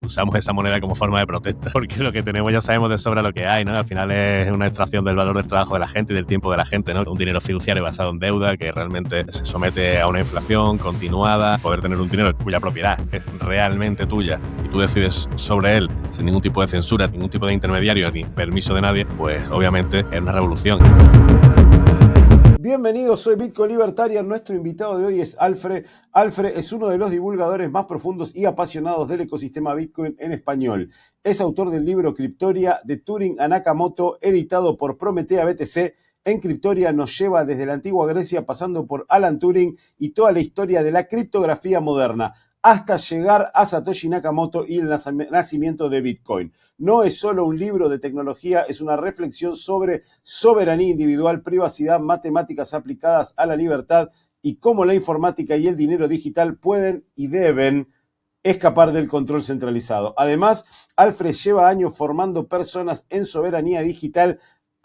usamos esa moneda como forma de protesta, porque lo que tenemos ya sabemos de sobra lo que hay, ¿no? Al final es una extracción del valor del trabajo de la gente y del tiempo de la gente, ¿no? Un dinero fiduciario basado en deuda que realmente se somete a una inflación continuada, poder tener un dinero cuya propiedad es realmente tuya y tú decides sobre él sin ningún tipo de censura, ningún tipo de intermediario ni permiso de nadie, pues obviamente es una revolución. Bienvenidos, soy Bitcoin Libertarian. Nuestro invitado de hoy es Alfred. Alfred es uno de los divulgadores más profundos y apasionados del ecosistema Bitcoin en español. Es autor del libro Criptoria de Turing a Nakamoto, editado por Prometea BTC. En Criptoria nos lleva desde la antigua Grecia, pasando por Alan Turing y toda la historia de la criptografía moderna, hasta llegar a Satoshi Nakamoto y el nacimiento de Bitcoin. No es solo un libro de tecnología, es una reflexión sobre soberanía individual, privacidad, matemáticas aplicadas a la libertad y cómo la informática y el dinero digital pueden y deben escapar del control centralizado. Además, Alfred lleva años formando personas en soberanía digital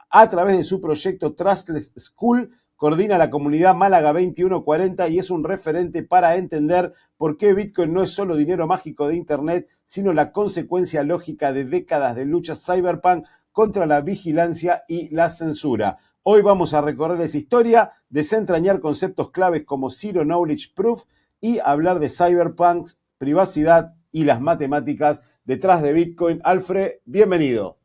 a través de su proyecto Trustless School. Coordina la comunidad Málaga 2140 y es un referente para entender por qué Bitcoin no es solo dinero mágico de Internet, sino la consecuencia lógica de décadas de luchas cyberpunk contra la vigilancia y la censura. Hoy vamos a recorrer esa historia, desentrañar conceptos claves como Zero Knowledge Proof y hablar de cyberpunk, privacidad y las matemáticas detrás de Bitcoin. Alfred, bienvenido.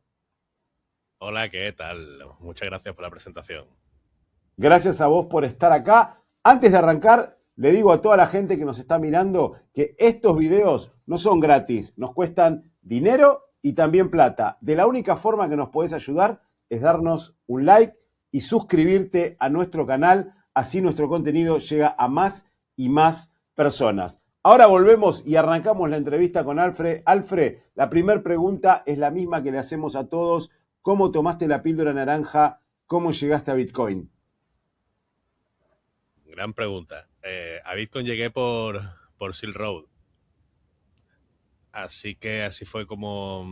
Hola, ¿qué tal? Muchas gracias por la presentación. Gracias a vos por estar acá. Antes de arrancar, le digo a toda la gente que nos está mirando que estos videos no son gratis, nos cuestan dinero y también plata. De la única forma que nos podés ayudar es darnos un like y suscribirte a nuestro canal, así nuestro contenido llega a más y más personas. Ahora volvemos y arrancamos la entrevista con Alfred. Alfred, la primera pregunta es la misma que le hacemos a todos. ¿Cómo tomaste la píldora naranja? ¿Cómo llegaste a Bitcoin? Gran pregunta. A Bitcoin llegué por Silk Road. Así que así fue como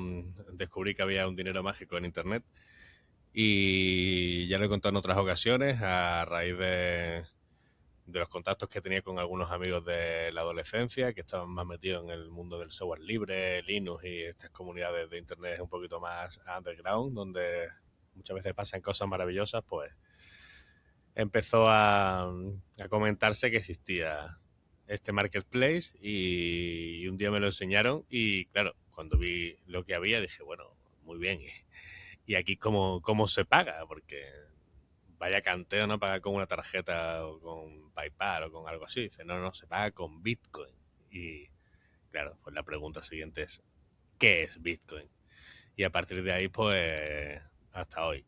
descubrí que había un dinero mágico en Internet. Y ya lo he contado en otras ocasiones a raíz de los contactos que tenía con algunos amigos de la adolescencia que estaban más metidos en el mundo del software libre, Linux y estas comunidades de Internet un poquito más underground, donde muchas veces pasan cosas maravillosas, pues empezó a comentarse que existía este marketplace y un día me lo enseñaron y claro, cuando vi lo que había dije, bueno, muy bien, y aquí cómo se paga, porque vaya canteo, no paga con una tarjeta o con PayPal o con algo así, dice, no, se paga con Bitcoin. Y claro, pues la pregunta siguiente es, ¿qué es Bitcoin? Y a partir de ahí, pues, hasta hoy.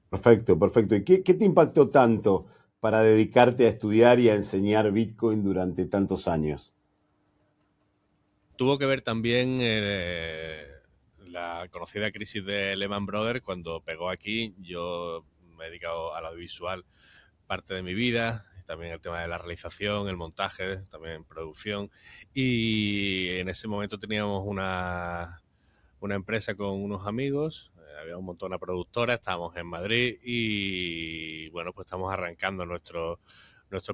Perfecto, perfecto. ¿Y qué te impactó tanto para dedicarte a estudiar y a enseñar Bitcoin durante tantos años? Tuvo que ver también la conocida crisis de Lehman Brothers cuando pegó aquí. Yo me he dedicado al audiovisual parte de mi vida, también el tema de la realización, el montaje, también producción. Y en ese momento teníamos una empresa con unos amigos, había un montón de productoras, estábamos en Madrid y bueno, pues estamos arrancando nuestro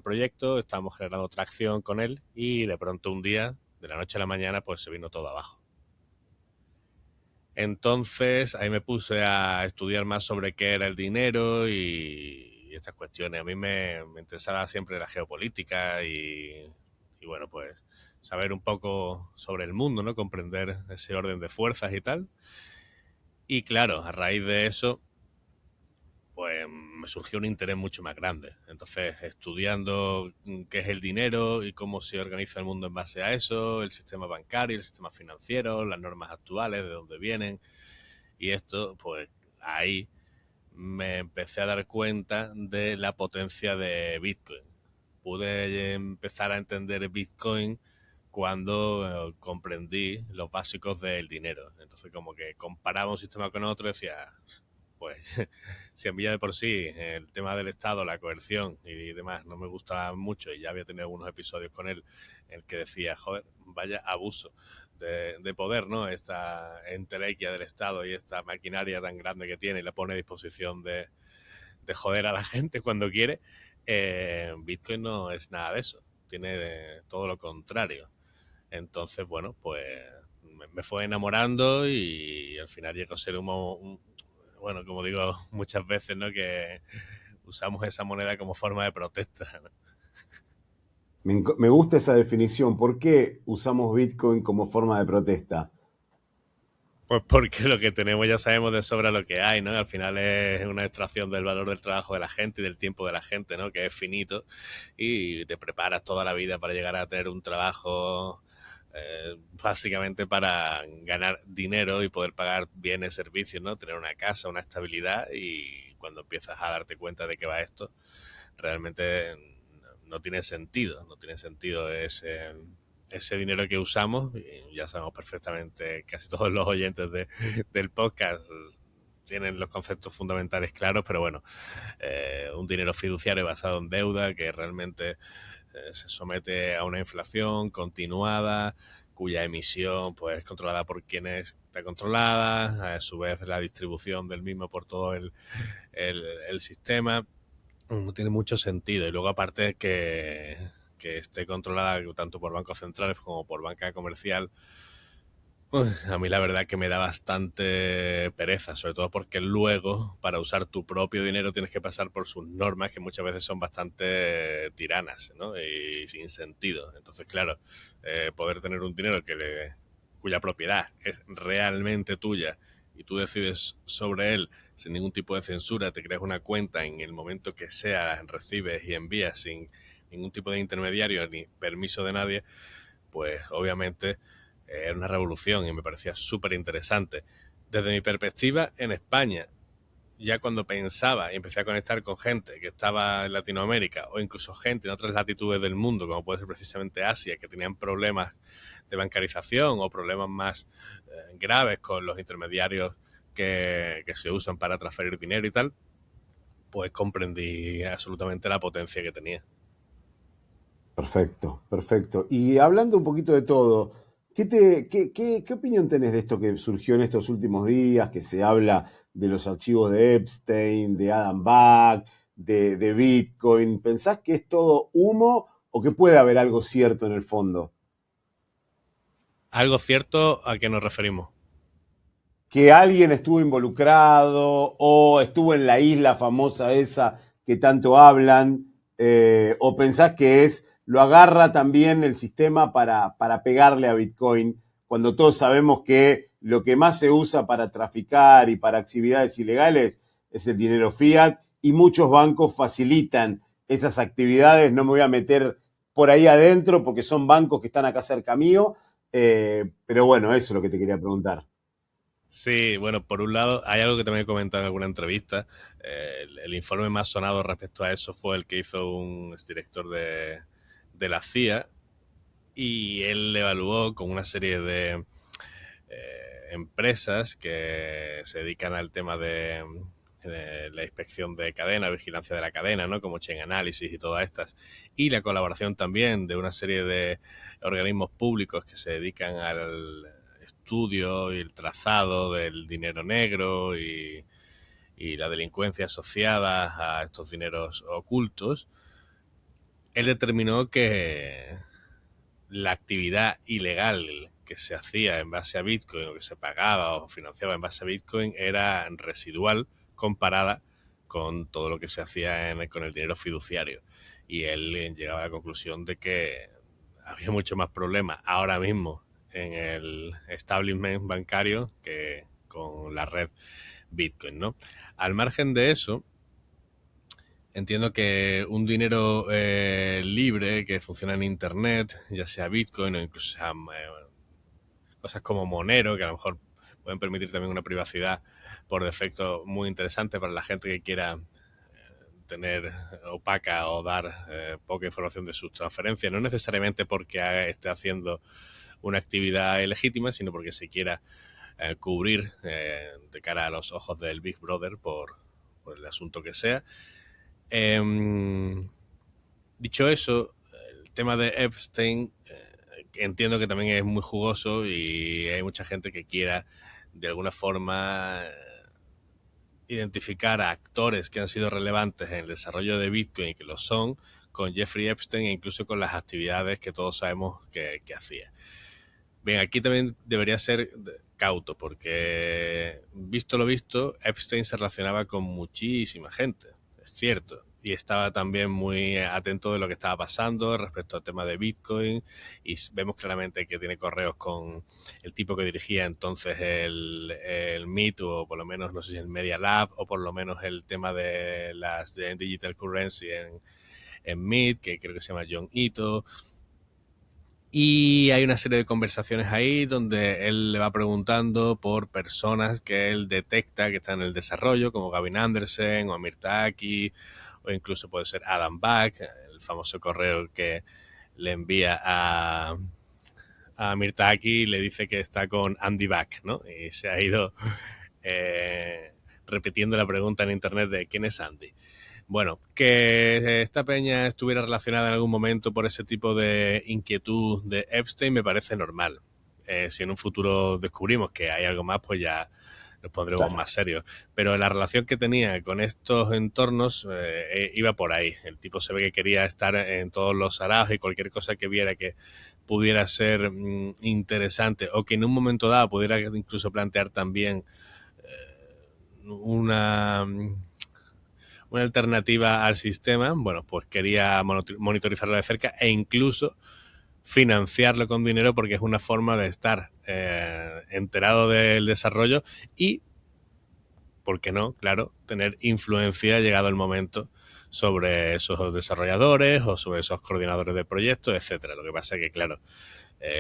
proyecto, estamos generando tracción con él y de pronto un día, de la noche a la mañana, pues se vino todo abajo. Entonces ahí me puse a estudiar más sobre qué era el dinero y estas cuestiones. A mí me interesaba siempre la geopolítica y bueno, pues saber un poco sobre el mundo, ¿no? Comprender ese orden de fuerzas y tal. Y claro, a raíz de eso, pues me surgió un interés mucho más grande. Entonces, estudiando qué es el dinero y cómo se organiza el mundo en base a eso, el sistema bancario, el sistema financiero, las normas actuales, de dónde vienen. Y esto, pues ahí me empecé a dar cuenta de la potencia de Bitcoin. Pude empezar a entender Bitcoin cuando comprendí los básicos del dinero. Entonces, como que comparaba un sistema con otro, decía, pues, si a mí ya de por sí el tema del Estado, la coerción y demás no me gusta mucho, y ya había tenido algunos episodios con él en el que decía, joder, vaya abuso de poder, ¿no? Esta entelequia del Estado y esta maquinaria tan grande que tiene y la pone a disposición de joder a la gente cuando quiere. Bitcoin no es nada de eso, tiene todo lo contrario. Entonces, bueno, pues me fue enamorando y al final llegó a ser bueno, como digo muchas veces, ¿no? Que usamos esa moneda como forma de protesta, ¿no? Me gusta esa definición. ¿Por qué usamos Bitcoin como forma de protesta? Pues porque lo que tenemos ya sabemos de sobra lo que hay, ¿no? Al final es una extracción del valor del trabajo de la gente y del tiempo de la gente, ¿no? Que es finito y te preparas toda la vida para llegar a tener un trabajo básicamente para ganar dinero y poder pagar bienes, servicios, ¿no? Tener una casa, una estabilidad y cuando empiezas a darte cuenta de que va esto, realmente no tiene sentido, no tiene sentido ese dinero que usamos, y ya sabemos perfectamente, casi todos los oyentes del podcast tienen los conceptos fundamentales claros, pero bueno, un dinero fiduciario basado en deuda que realmente se somete a una inflación continuada, cuya emisión pues es controlada por quienes está controlada, a su vez la distribución del mismo por todo el sistema no tiene mucho sentido. Y luego aparte que esté controlada tanto por bancos centrales como por banca comercial, a mí la verdad que me da bastante pereza, sobre todo porque luego para usar tu propio dinero tienes que pasar por sus normas que muchas veces son bastante tiranas, ¿no? Y sin sentido. Entonces, claro, poder tener un dinero cuya propiedad es realmente tuya y tú decides sobre él sin ningún tipo de censura, te creas una cuenta en el momento que sea, recibes y envías sin ningún tipo de intermediario ni permiso de nadie, pues obviamente era una revolución y me parecía súper interesante. Desde mi perspectiva, en España, ya cuando pensaba y empecé a conectar con gente que estaba en Latinoamérica o incluso gente en otras latitudes del mundo, como puede ser precisamente Asia, que tenían problemas de bancarización o problemas más graves con los intermediarios que se usan para transferir dinero y tal, pues comprendí absolutamente la potencia que tenía. Perfecto, perfecto. Y hablando un poquito de todo, ¿qué opinión tenés de esto que surgió en estos últimos días, que se habla de los archivos de Epstein, de Adam Back, de Bitcoin? ¿Pensás que es todo humo o que puede haber algo cierto en el fondo? Algo cierto a qué nos referimos. Que alguien estuvo involucrado o estuvo en la isla famosa esa que tanto hablan, o pensás que lo agarra también el sistema para pegarle a Bitcoin, cuando todos sabemos que lo que más se usa para traficar y para actividades ilegales es el dinero fiat y muchos bancos facilitan esas actividades. No me voy a meter por ahí adentro porque son bancos que están acá cerca mío, pero bueno, eso es lo que te quería preguntar. Sí, bueno, por un lado, hay algo que también he comentado en alguna entrevista. El informe más sonado respecto a eso fue el que hizo un exdirector de la CIA y él evaluó con una serie de empresas que se dedican al tema de la inspección de cadena, vigilancia de la cadena, ¿no? Como Chain Analysis y todas estas, y la colaboración también de una serie de organismos públicos que se dedican al estudio y el trazado del dinero negro y la delincuencia asociada a estos dineros ocultos. Él determinó que la actividad ilegal que se hacía en base a Bitcoin o que se pagaba o financiaba en base a Bitcoin era residual comparada con todo lo que se hacía con el dinero fiduciario. Y él llegaba a la conclusión de que había mucho más problemas ahora mismo en el establishment bancario que con la red Bitcoin, ¿no? Al margen de eso, entiendo que un dinero libre que funciona en Internet, ya sea Bitcoin o incluso sea, cosas como Monero, que a lo mejor pueden permitir también una privacidad por defecto muy interesante para la gente que quiera tener opaca o dar poca información de sus transferencias, no necesariamente porque esté haciendo una actividad ilegítima, sino porque se quiera cubrir de cara a los ojos del Big Brother por el asunto que sea. Dicho eso, el tema de Epstein entiendo que también es muy jugoso y hay mucha gente que quiera de alguna forma identificar a actores que han sido relevantes en el desarrollo de Bitcoin y que lo son con Jeffrey Epstein e incluso con las actividades que todos sabemos que hacía. Bien, aquí también debería ser cauto, porque visto lo visto, Epstein se relacionaba con muchísima gente, es cierto, y estaba también muy atento de lo que estaba pasando respecto al tema de Bitcoin, y vemos claramente que tiene correos con el tipo que dirigía entonces el MIT, o por lo menos, no sé si el Media Lab, o por lo menos el tema de las de Digital Currency en MIT, que creo que se llama John Ito. Y hay una serie de conversaciones ahí donde él le va preguntando por personas que él detecta que están en el desarrollo, como Gavin Anderson o Amir Taki, o incluso puede ser Adam Back, el famoso correo que le envía a Amir Taki y le dice que está con Andy Back, ¿no? Y se ha ido repitiendo la pregunta en internet de ¿quién es Andy? Bueno, que esta peña estuviera relacionada en algún momento por ese tipo de inquietud de Epstein me parece normal. Si en un futuro descubrimos que hay algo más, pues ya nos pondremos Claro. más serios. Pero la relación que tenía con estos entornos iba por ahí. El tipo se ve que quería estar en todos los araos y cualquier cosa que viera que pudiera ser interesante o que en un momento dado pudiera incluso plantear también una alternativa al sistema, bueno, pues quería monitorizarlo de cerca e incluso financiarlo con dinero, porque es una forma de estar enterado del desarrollo y, ¿por qué no? Claro, tener influencia llegado el momento sobre esos desarrolladores o sobre esos coordinadores de proyectos, etcétera. Lo que pasa es que, claro,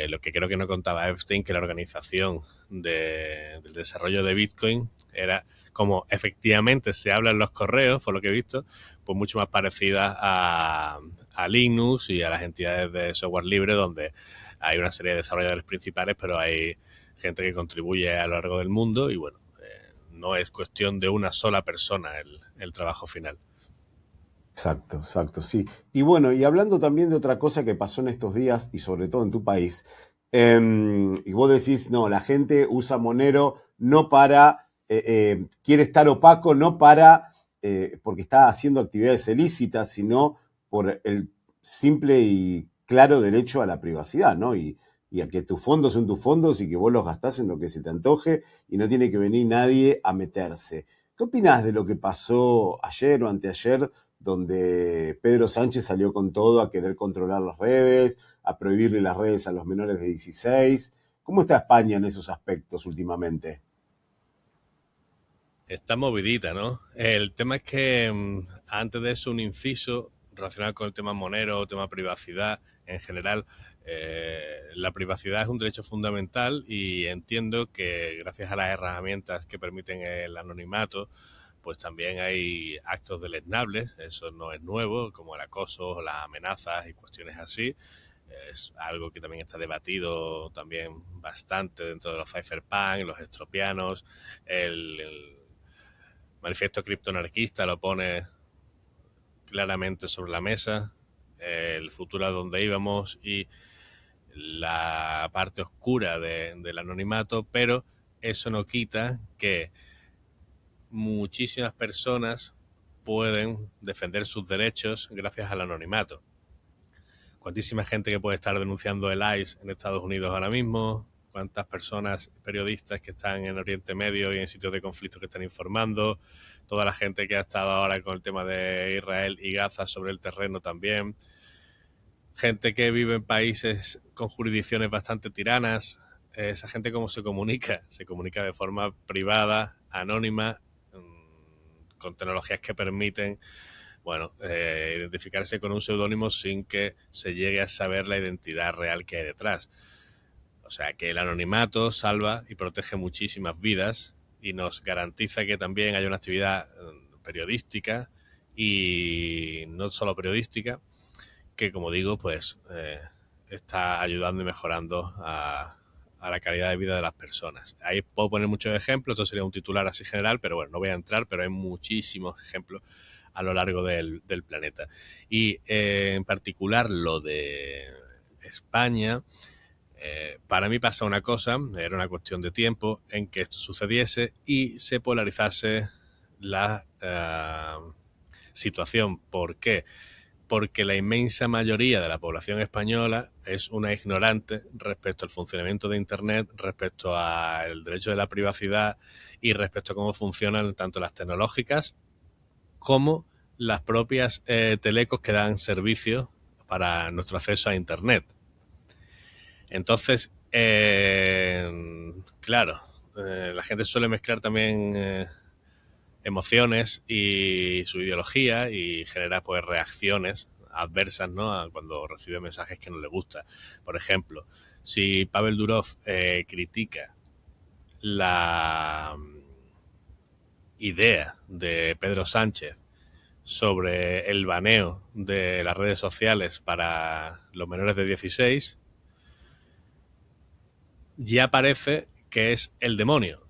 lo que creo que no contaba Epstein, que la organización del desarrollo de Bitcoin era, como efectivamente se habla en los correos, por lo que he visto, pues mucho más parecida a Linux y a las entidades de software libre, donde hay una serie de desarrolladores principales, pero hay gente que contribuye a lo largo del mundo y bueno, no es cuestión de una sola persona el trabajo final. Exacto, exacto, sí. Y bueno, y hablando también de otra cosa que pasó en estos días y sobre todo en tu país, y vos decís, no, la gente usa Monero no para, quiere estar opaco, no para, porque está haciendo actividades ilícitas, sino por el simple y claro derecho a la privacidad, ¿no? Y a que tus fondos son tus fondos y que vos los gastás en lo que se te antoje y no tiene que venir nadie a meterse. ¿Qué opinás de lo que pasó ayer o anteayer, donde Pedro Sánchez salió con todo a querer controlar las redes, a prohibirle las redes a los menores de 16? ¿Cómo está España en esos aspectos últimamente? Está movidita, ¿no? El tema es que antes de eso un inciso relacionado con el tema Monero o tema privacidad en general. La privacidad es un derecho fundamental y entiendo que gracias a las herramientas que permiten el anonimato, pues también hay actos deleznables, eso no es nuevo, como el acoso, las amenazas y cuestiones así. Es algo que también está debatido también bastante dentro de los cypherpunk, los estropianos, el manifiesto criptoanarquista lo pone claramente sobre la mesa, el futuro a donde íbamos y la parte oscura del anonimato, pero eso no quita que muchísimas personas pueden defender sus derechos gracias al anonimato. Cuantísima gente que puede estar denunciando el ICE en Estados Unidos ahora mismo, cuántas personas, periodistas que están en Oriente Medio y en sitios de conflicto que están informando, toda la gente que ha estado ahora con el tema de Israel y Gaza sobre el terreno también, gente que vive en países con jurisdicciones bastante tiranas. Esa gente cómo se comunica de forma privada, anónima, con tecnologías que permiten, bueno, identificarse con un seudónimo sin que se llegue a saber la identidad real que hay detrás. O sea que el anonimato salva y protege muchísimas vidas y nos garantiza que también haya una actividad periodística y no solo periodística, que como digo, pues está ayudando y mejorando a la calidad de vida de las personas. Ahí puedo poner muchos ejemplos, esto sería un titular así general, pero bueno, no voy a entrar, pero hay muchísimos ejemplos a lo largo del planeta. Y en particular lo de España, para mí pasa una cosa, era una cuestión de tiempo en que esto sucediese y se polarizase la situación. ¿Por qué? porque la inmensa mayoría de la población española es una ignorante respecto al funcionamiento de Internet, respecto al derecho de la privacidad y respecto a cómo funcionan tanto las tecnológicas como las propias telecos que dan servicios para nuestro acceso a Internet. Entonces, claro, la gente suele mezclar también emociones y su ideología y genera pues reacciones adversas, ¿no?, cuando recibe mensajes que no le gusta. Por ejemplo, si Pavel Durov critica la idea de Pedro Sánchez sobre el baneo de las redes sociales para los menores de 16, ya parece que es el demonio,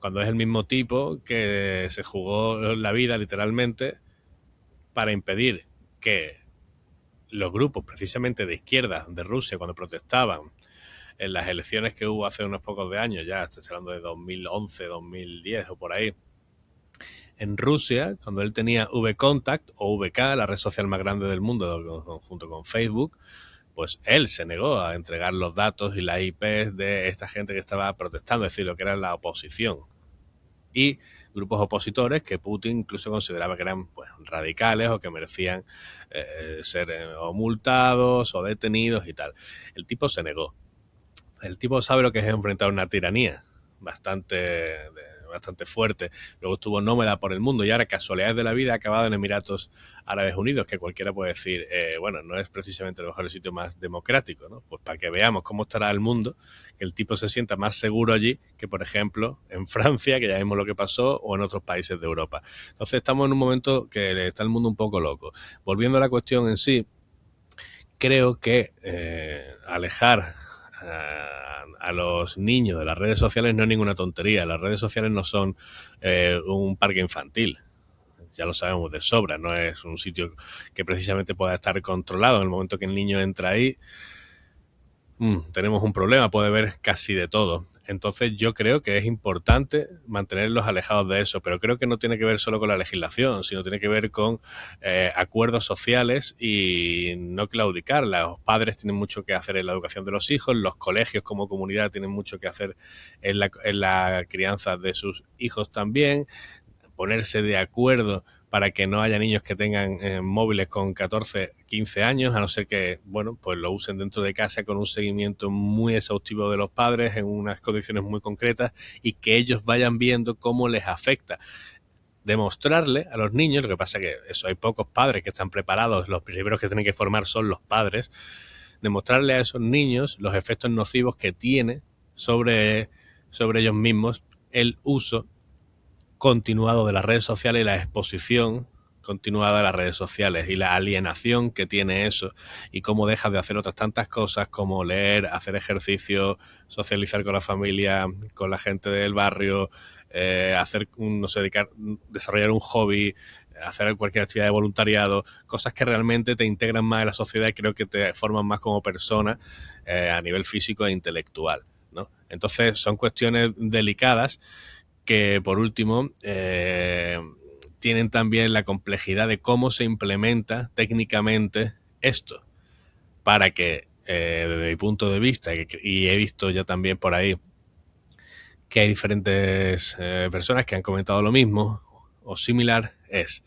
cuando es el mismo tipo que se jugó la vida literalmente para impedir que los grupos precisamente de izquierda de Rusia, cuando protestaban en las elecciones que hubo hace unos pocos de años, ya estoy hablando de 2011, 2010 o por ahí, en Rusia, cuando él tenía VKontakte o VK, la red social más grande del mundo junto con Facebook, pues él se negó a entregar los datos y las IPs de esta gente que estaba protestando, es decir, lo que era la oposición. Y grupos opositores que Putin incluso consideraba que eran pues radicales o que merecían ser o multados o detenidos y tal. El tipo se negó. El tipo sabe lo que es enfrentar una tiranía bastante fuerte. Luego estuvo nómada por el mundo y ahora, casualidades de la vida, ha acabado en Emiratos Árabes Unidos, que cualquiera puede decir, bueno, no es precisamente el mejor sitio más democrático, ¿no? Pues para que veamos cómo estará el mundo, que el tipo se sienta más seguro allí que, por ejemplo, en Francia, que ya vimos lo que pasó, o en otros países de Europa. Entonces estamos en un momento que está el mundo un poco loco. Volviendo a la cuestión en sí, creo que alejar a los niños de las redes sociales no es ninguna tontería. Las redes sociales no son un parque infantil. Ya lo sabemos de sobra. No es un sitio que precisamente pueda estar controlado. En el momento que el niño entra ahí, tenemos un problema. Puede ver casi de todo. Entonces yo creo que es importante mantenerlos alejados de eso, pero creo que no tiene que ver solo con la legislación, sino tiene que ver con acuerdos sociales y no claudicar. Los padres tienen mucho que hacer en la educación de los hijos, los colegios como comunidad tienen mucho que hacer en la crianza de sus hijos también, ponerse de acuerdo para que no haya niños que tengan móviles con 14, 15 años, a no ser que, bueno, pues lo usen dentro de casa con un seguimiento muy exhaustivo de los padres en unas condiciones muy concretas y que ellos vayan viendo cómo les afecta. Demostrarle a los niños, lo que pasa es que eso hay pocos padres que están preparados, los primeros que tienen que formar son los padres, demostrarle a esos niños los efectos nocivos que tiene sobre ellos mismos el uso continuado de las redes sociales y la exposición continuada de las redes sociales y la alienación que tiene eso y cómo dejas de hacer otras tantas cosas como leer, hacer ejercicio, socializar con la familia, con la gente del barrio, hacer desarrollar un hobby, hacer cualquier actividad de voluntariado, cosas que realmente te integran más en la sociedad y creo que te forman más como persona a nivel físico e intelectual, ¿no? Entonces son cuestiones delicadas que, por último, tienen también la complejidad de cómo se implementa técnicamente esto para que, desde mi punto de vista, y he visto ya también por ahí que hay diferentes personas que han comentado lo mismo o similar, es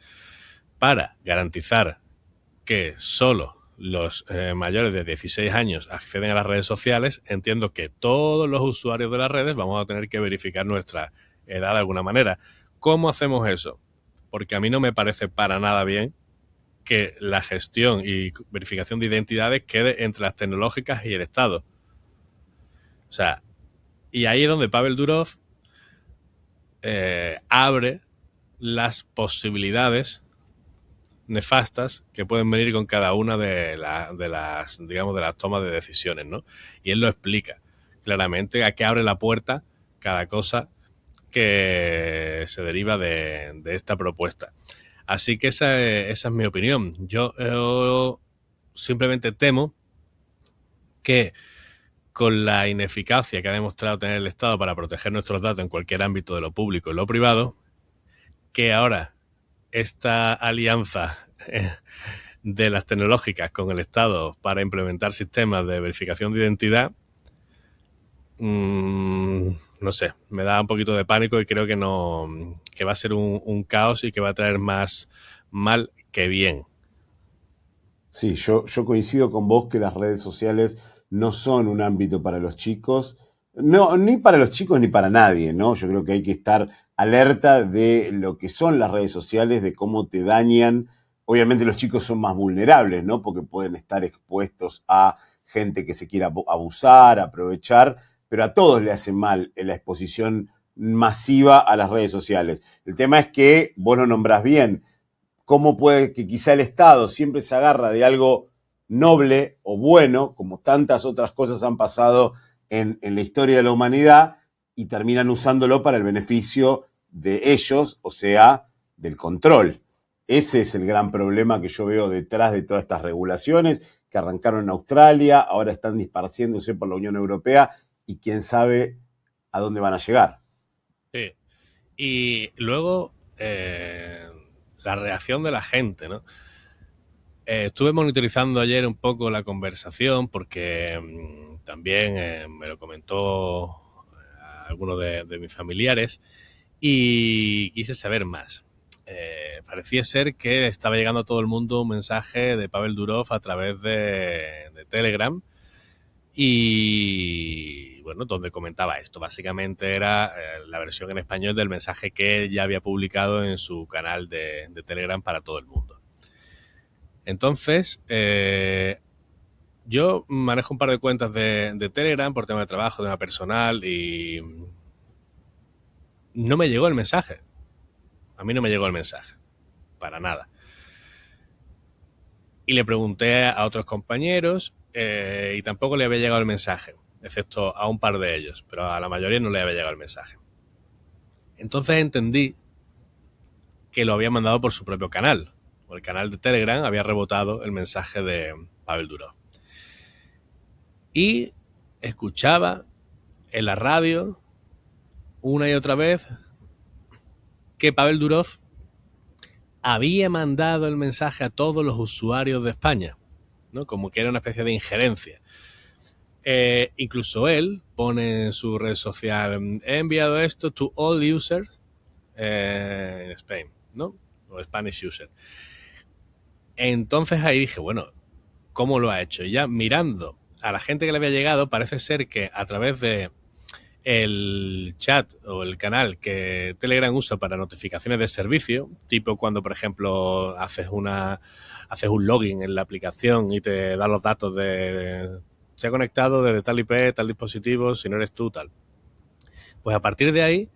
para garantizar que solo los mayores de 16 años acceden a las redes sociales. Entiendo que todos los usuarios de las redes vamos a tener que verificar nuestra edad de alguna manera. ¿Cómo hacemos eso? Porque a mí no me parece para nada bien que la gestión y verificación de identidades quede entre las tecnológicas y el Estado. O sea, y ahí es donde Pavel Durov abre las posibilidades nefastas que pueden venir con cada una de las tomas de decisiones, ¿no? Y él lo explica claramente a qué abre la puerta cada cosa que se deriva de esta propuesta. Así que esa es mi opinión. Yo simplemente temo que con la ineficacia que ha demostrado tener el Estado para proteger nuestros datos en cualquier ámbito de lo público y lo privado, que ahora esta alianza de las tecnológicas con el Estado para implementar sistemas de verificación de identidad, no sé, me da un poquito de pánico y creo que no, que va a ser un caos y que va a traer más mal que bien. Sí, yo coincido con vos que las redes sociales no son un ámbito para los chicos, no, ni para los chicos ni para nadie, ¿no? Yo creo que hay que estar alerta de lo que son las redes sociales, de cómo te dañan. Obviamente los chicos son más vulnerables, ¿no? Porque pueden estar expuestos a gente que se quiera abusar, aprovechar, pero a todos le hace mal la exposición masiva a las redes sociales. El tema es que vos lo nombrás bien, cómo puede que quizá el Estado siempre se agarra de algo noble o bueno, como tantas otras cosas han pasado en la historia de la humanidad, y terminan usándolo para el beneficio de ellos, o sea, del control. Ese es el gran problema que yo veo detrás de todas estas regulaciones que arrancaron en Australia, ahora están disparciéndose por la Unión Europea y quién sabe a dónde van a llegar. Sí. Y luego la reacción de la gente, ¿no? Estuve monitorizando ayer un poco la conversación porque también me lo comentó alguno de mis familiares y quise saber más. Parecía ser que estaba llegando a todo el mundo un mensaje de Pavel Durov a través de Telegram y bueno, donde comentaba esto. Básicamente era la versión en español del mensaje que él ya había publicado en su canal de Telegram para todo el mundo. Entonces, yo manejo un par de cuentas de Telegram por tema de trabajo, tema personal y no me llegó el mensaje. A mí no me llegó el mensaje, para nada. Y le pregunté a otros compañeros y tampoco le había llegado el mensaje, excepto a un par de ellos, pero a la mayoría no le había llegado el mensaje. Entonces entendí que lo había mandado por su propio canal, o el canal de Telegram había rebotado el mensaje de Pavel Durov. Y escuchaba en la radio una y otra vez que Pavel Durov había mandado el mensaje a todos los usuarios de España, ¿no? Como que era una especie de injerencia. Incluso él pone en su red social: he enviado esto to all users in Spain, ¿no? O Spanish users. Entonces ahí dije, bueno, ¿cómo lo ha hecho? Y ya mirando a la gente que le había llegado, parece ser que a través de el chat o el canal que Telegram usa para notificaciones de servicio, tipo cuando, por ejemplo, haces un login en la aplicación y te da los datos de se ha conectado desde tal IP, tal dispositivo, si no eres tú, tal. Pues a partir de ahí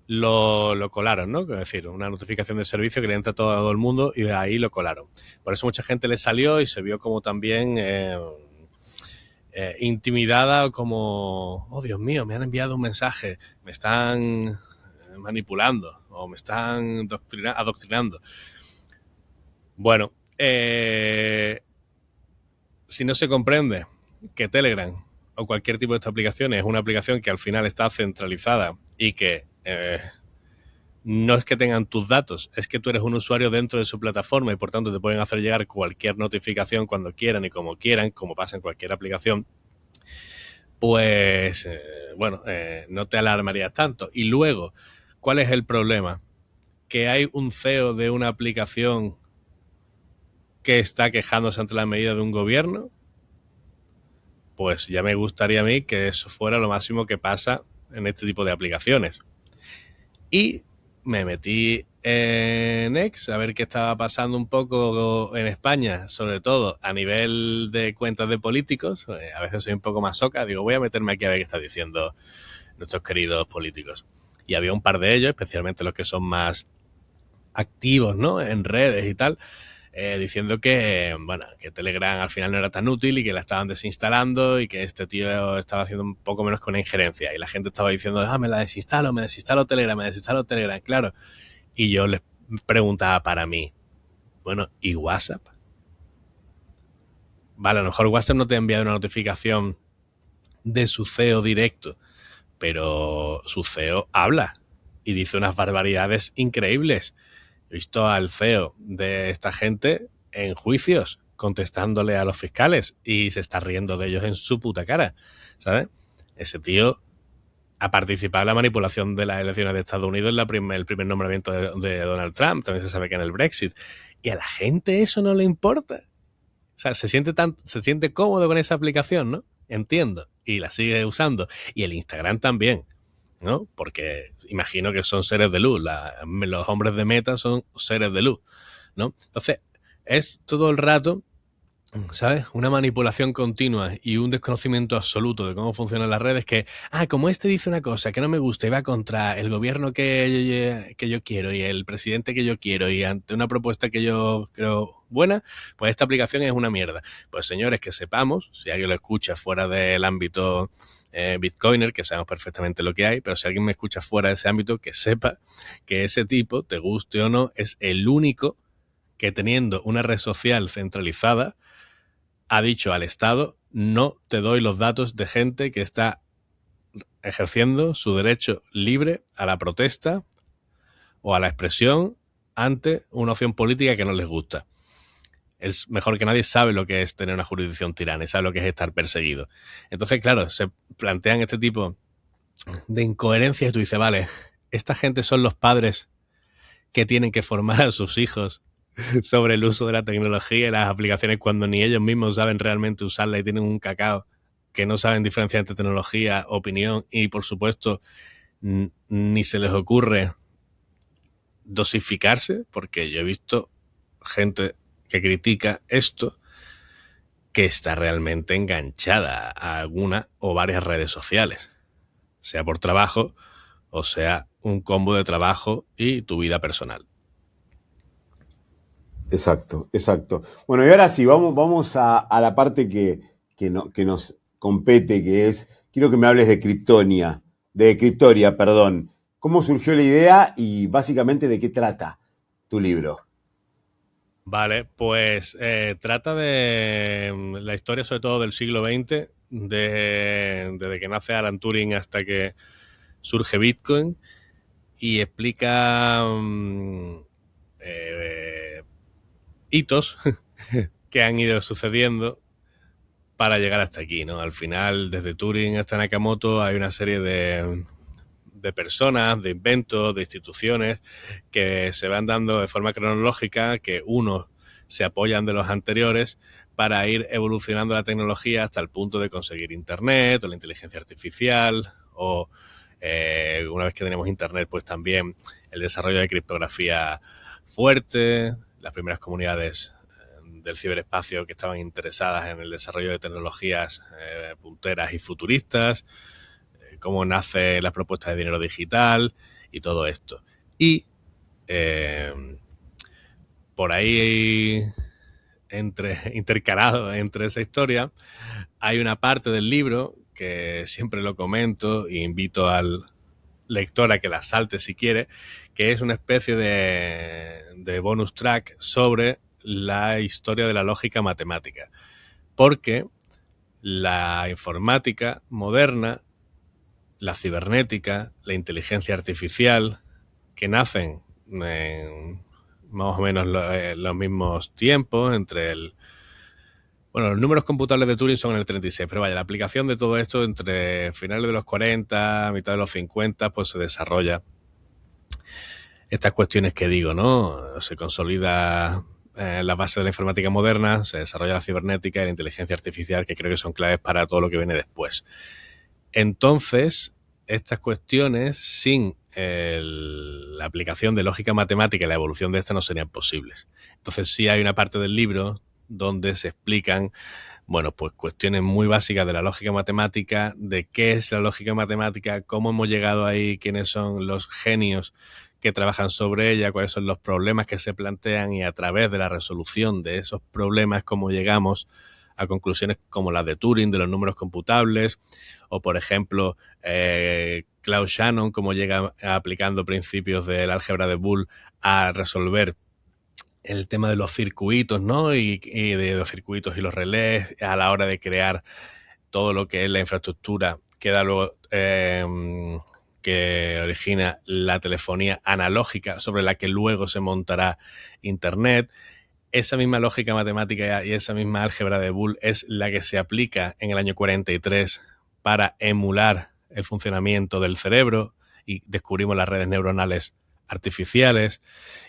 lo colaron, ¿no? Es decir, una notificación de servicio que le entra a todo el mundo y ahí lo colaron. Por eso mucha gente le salió y se vio como también intimidada, como, oh Dios mío, me han enviado un mensaje, me están manipulando o me están adoctrinando. Bueno, si no se comprende que Telegram o cualquier tipo de esta aplicación es una aplicación que al final está centralizada y que no es que tengan tus datos, es que tú eres un usuario dentro de su plataforma y por tanto te pueden hacer llegar cualquier notificación cuando quieran y como quieran, como pasa en cualquier aplicación, pues bueno, no te alarmarías tanto. Y luego, ¿cuál es el problema? Que hay un CEO de una aplicación que está quejándose ante la medida de un gobierno. Pues ya me gustaría a mí que eso fuera lo máximo que pasa en este tipo de aplicaciones. Y me metí en X a ver qué estaba pasando un poco en España, sobre todo a nivel de cuentas de políticos. A veces soy un poco más soca, digo, voy a meterme aquí a ver qué están diciendo nuestros queridos políticos. Y había un par de ellos, especialmente los que son más activos, ¿no? En redes y tal, diciendo que, bueno, que Telegram al final no era tan útil y que la estaban desinstalando y que este tío estaba haciendo un poco menos que una injerencia. Y la gente estaba diciendo, me desinstalo Telegram, claro. Y yo les preguntaba para mí, bueno, ¿y WhatsApp? Vale, a lo mejor WhatsApp no te ha enviado una notificación de su CEO directo, pero su CEO habla y dice unas barbaridades increíbles. He visto al CEO de esta gente en juicios contestándole a los fiscales y se está riendo de ellos en su puta cara, ¿sabes? Ese tío ha participado en la manipulación de las elecciones de Estados Unidos en el primer nombramiento de Donald Trump, también se sabe que en el Brexit. Y a la gente eso no le importa. O sea, se siente cómodo con esa aplicación, ¿no? Entiendo. Y la sigue usando. Y el Instagram también, ¿no? Porque imagino que son seres de luz. Los hombres de Meta son seres de luz, ¿no? Entonces, es todo el rato, ¿sabes? Una manipulación continua y un desconocimiento absoluto de cómo funcionan las redes que, como este dice una cosa que no me gusta y va contra el gobierno que yo quiero y el presidente que yo quiero y ante una propuesta que yo creo buena, pues esta aplicación es una mierda. Pues señores, que sepamos, si alguien lo escucha fuera del ámbito bitcoiner, que sabemos perfectamente lo que hay, pero si alguien me escucha fuera de ese ámbito, que sepa que ese tipo, te guste o no, es el único que teniendo una red social centralizada ha dicho al Estado: no te doy los datos de gente que está ejerciendo su derecho libre a la protesta o a la expresión ante una opción política que no les gusta. Es mejor que nadie sabe lo que es tener una jurisdicción tirana, sabe lo que es estar perseguido. Entonces, claro, se plantean este tipo de incoherencias y tú dices, vale, esta gente son los padres que tienen que formar a sus hijos sobre el uso de la tecnología y las aplicaciones cuando ni ellos mismos saben realmente usarla y tienen un cacao que no saben diferenciar entre tecnología, opinión y, por supuesto, ni se les ocurre dosificarse, porque yo he visto gente que critica esto que está realmente enganchada a alguna o varias redes sociales, sea por trabajo o sea un combo de trabajo y tu vida personal. Exacto, exacto. Bueno, y ahora sí, vamos a la parte que nos compete, que es, quiero que me hables de Criptoria, perdón. ¿Cómo surgió la idea y básicamente de qué trata tu libro? Vale, pues trata de la historia sobre todo del siglo XX, desde que nace Alan Turing hasta que surge Bitcoin, y explica hitos que han ido sucediendo para llegar hasta aquí, ¿no? Al final, desde Turing hasta Nakamoto, hay una serie de personas, de inventos, de instituciones que se van dando de forma cronológica, que unos se apoyan de los anteriores para ir evolucionando la tecnología hasta el punto de conseguir Internet o la inteligencia artificial o una vez que tenemos Internet, pues también el desarrollo de criptografía fuerte, las primeras comunidades del ciberespacio que estaban interesadas en el desarrollo de tecnologías punteras y futuristas, cómo nace la propuesta de dinero digital y todo esto. Y por ahí, intercalado entre esa historia, hay una parte del libro que siempre lo comento e invito al lector a que la salte si quiere, que es una especie de bonus track sobre la historia de la lógica matemática. Porque la informática moderna, la cibernética, la inteligencia artificial, que nacen en más o menos los mismos tiempos, entre el... Bueno, los números computables de Turing son en el 36, pero vaya, la aplicación de todo esto entre finales de los 40, mitad de los 50, pues se desarrolla estas cuestiones que digo, ¿no? Se consolida la base de la informática moderna, se desarrolla la cibernética y la inteligencia artificial, que creo que son claves para todo lo que viene después. Entonces, estas cuestiones, sin la aplicación de lógica matemática y la evolución de esta, no serían posibles. Entonces, sí hay una parte del libro donde se explican, bueno, pues cuestiones muy básicas de la lógica matemática, de qué es la lógica matemática, cómo hemos llegado ahí, quiénes son los genios que trabajan sobre ella, cuáles son los problemas que se plantean y a través de la resolución de esos problemas cómo llegamos a conclusiones como las de Turing, de los números computables, o por ejemplo Claude Shannon, cómo llega aplicando principios del álgebra de Boole a resolver el tema de los circuitos, ¿no? Y de los circuitos y los relés a la hora de crear todo lo que es la infraestructura que da luego que origina la telefonía analógica sobre la que luego se montará Internet. esa misma lógica matemática y esa misma álgebra de Boole es la que se aplica en el año 43 para emular el funcionamiento del cerebro y descubrimos las redes neuronales artificiales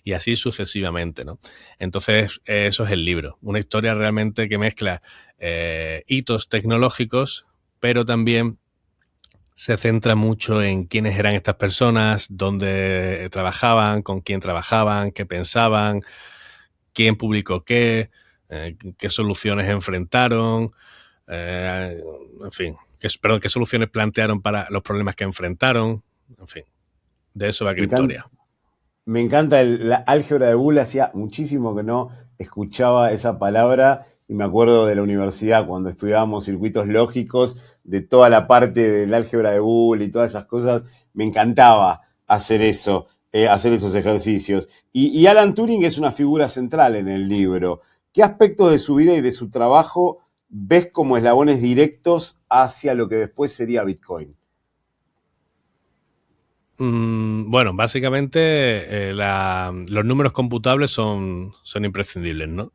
y así sucesivamente, ¿no? Entonces, eso es el libro. Una historia realmente que mezcla hitos tecnológicos, pero también se centra mucho en quiénes eran estas personas, dónde trabajaban, con quién trabajaban, qué pensaban, quién publicó qué soluciones enfrentaron, en fin, qué soluciones plantearon para los problemas que enfrentaron, en fin, de eso va Me encanta, Cryptoria. me encanta la álgebra de Boole, hacía muchísimo que no escuchaba esa palabra y me acuerdo de la universidad cuando estudiábamos circuitos lógicos, de toda la parte del álgebra de Boole y todas esas cosas, me encantaba hacer eso, hacer esos ejercicios. Y Alan Turing es una figura central en el libro. ¿Qué aspectos de su vida y de su trabajo ves como eslabones directos hacia lo que después sería Bitcoin? Bueno, básicamente los números computables son imprescindibles, ¿no?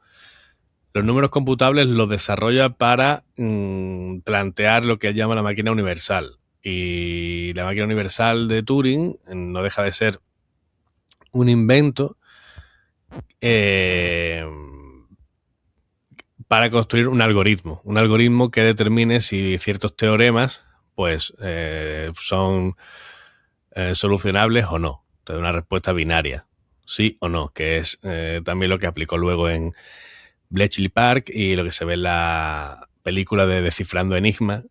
Los números computables los desarrolla para plantear lo que llama la máquina universal. Y la máquina universal de Turing no deja de ser un invento para construir un algoritmo que determine si ciertos teoremas pues son solucionables o no. Entonces, una respuesta binaria, sí o no, que es también lo que aplicó luego en Bletchley Park y lo que se ve en la película de Descifrando Enigma.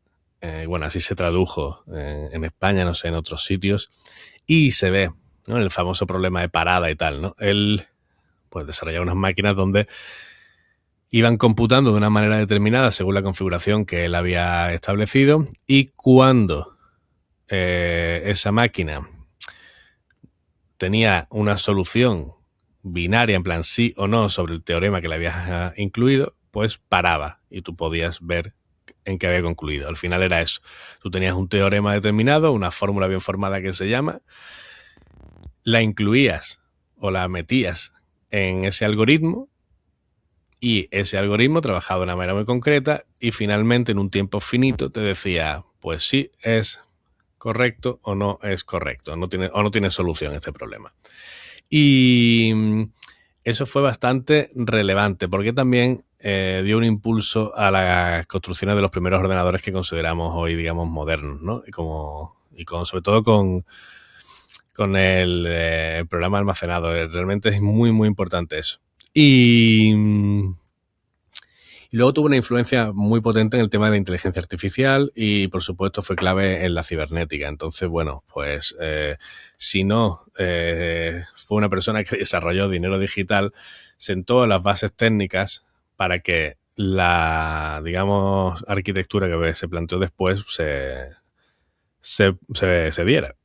Bueno, así se tradujo en España, no sé, en otros sitios. Y se ve, ¿no?, el famoso problema de parada y tal, ¿no? Él pues desarrollaba unas máquinas donde iban computando de una manera determinada según la configuración que él había establecido, y cuando esa máquina tenía una solución binaria, en plan sí o no, sobre el teorema que le habías incluido, pues paraba y tú podías ver en qué había concluido. Al final era eso. Tú tenías un teorema determinado, una fórmula bien formada que se llama, la incluías o la metías en ese algoritmo y ese algoritmo trabajaba de una manera muy concreta y finalmente en un tiempo finito te decía, pues sí es correcto o no es correcto, no tiene solución este problema. Y eso fue bastante relevante porque también dio un impulso a las construcciones de los primeros ordenadores que consideramos hoy, digamos, modernos, ¿no? Sobre todo con el programa almacenado. Realmente es muy, muy importante eso. Y luego tuvo una influencia muy potente en el tema de la inteligencia artificial y, por supuesto, fue clave en la cibernética. Entonces, bueno, pues si no fue una persona que desarrolló dinero digital, sentó las bases técnicas para que la, digamos, arquitectura que se planteó después se diera.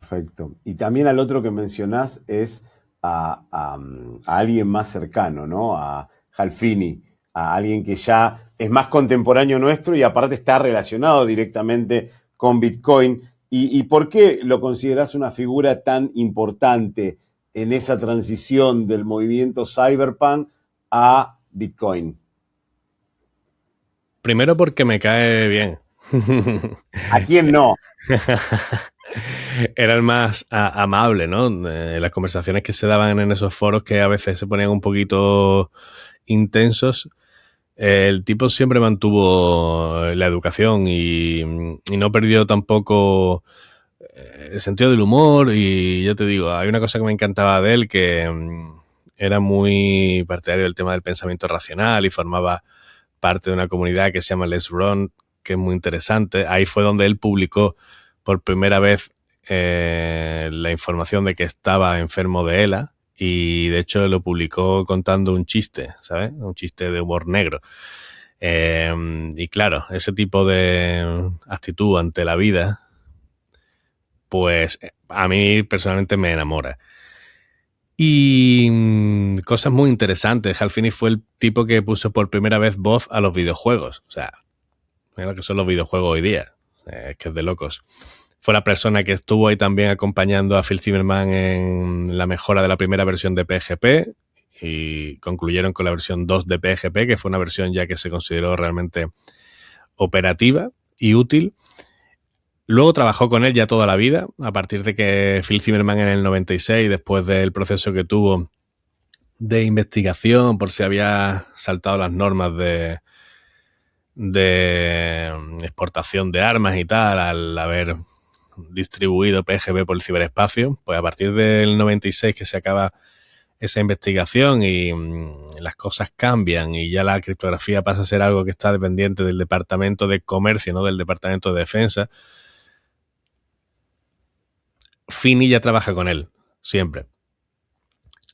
Perfecto. Y también al otro que mencionás es a alguien más cercano, ¿no? A Hal Finney, a alguien que ya es más contemporáneo nuestro y aparte está relacionado directamente con Bitcoin. ¿Y por qué lo considerás una figura tan importante en esa transición del movimiento cyberpunk a Bitcoin? Primero porque me cae bien. ¿A quién no? Era el más amable, ¿no? Las conversaciones que se daban en esos foros, que a veces se ponían un poquito intensos, el tipo siempre mantuvo la educación y no perdió tampoco el sentido del humor. Y yo te digo, hay una cosa que me encantaba de él, que era muy partidario del tema del pensamiento racional y formaba parte de una comunidad que se llama Let's Run, que es muy interesante. Ahí fue donde él publicó por primera vez la información de que estaba enfermo de ELA, y de hecho lo publicó contando un chiste, ¿sabes? Un chiste de humor negro. Y claro, ese tipo de actitud ante la vida, pues a mí personalmente me enamora. Y cosas muy interesantes. Hal Finney fue el tipo que puso por primera vez voz a los videojuegos. O sea, mira lo que son los videojuegos hoy día. Es que es de locos. Fue la persona que estuvo ahí también acompañando a Phil Zimmermann en la mejora de la primera versión de PGP y concluyeron con la versión 2 de PGP, que fue una versión ya que se consideró realmente operativa y útil. Luego trabajó con él ya toda la vida, a partir de que Phil Zimmermann en el 96, después del proceso que tuvo de investigación por si había saltado las normas de exportación de armas y tal, al haber distribuido PGP por el ciberespacio, pues a partir del 96 que se acaba esa investigación y las cosas cambian y ya la criptografía pasa a ser algo que está dependiente del Departamento de Comercio, no del Departamento de Defensa. Finney ya trabaja con él, siempre,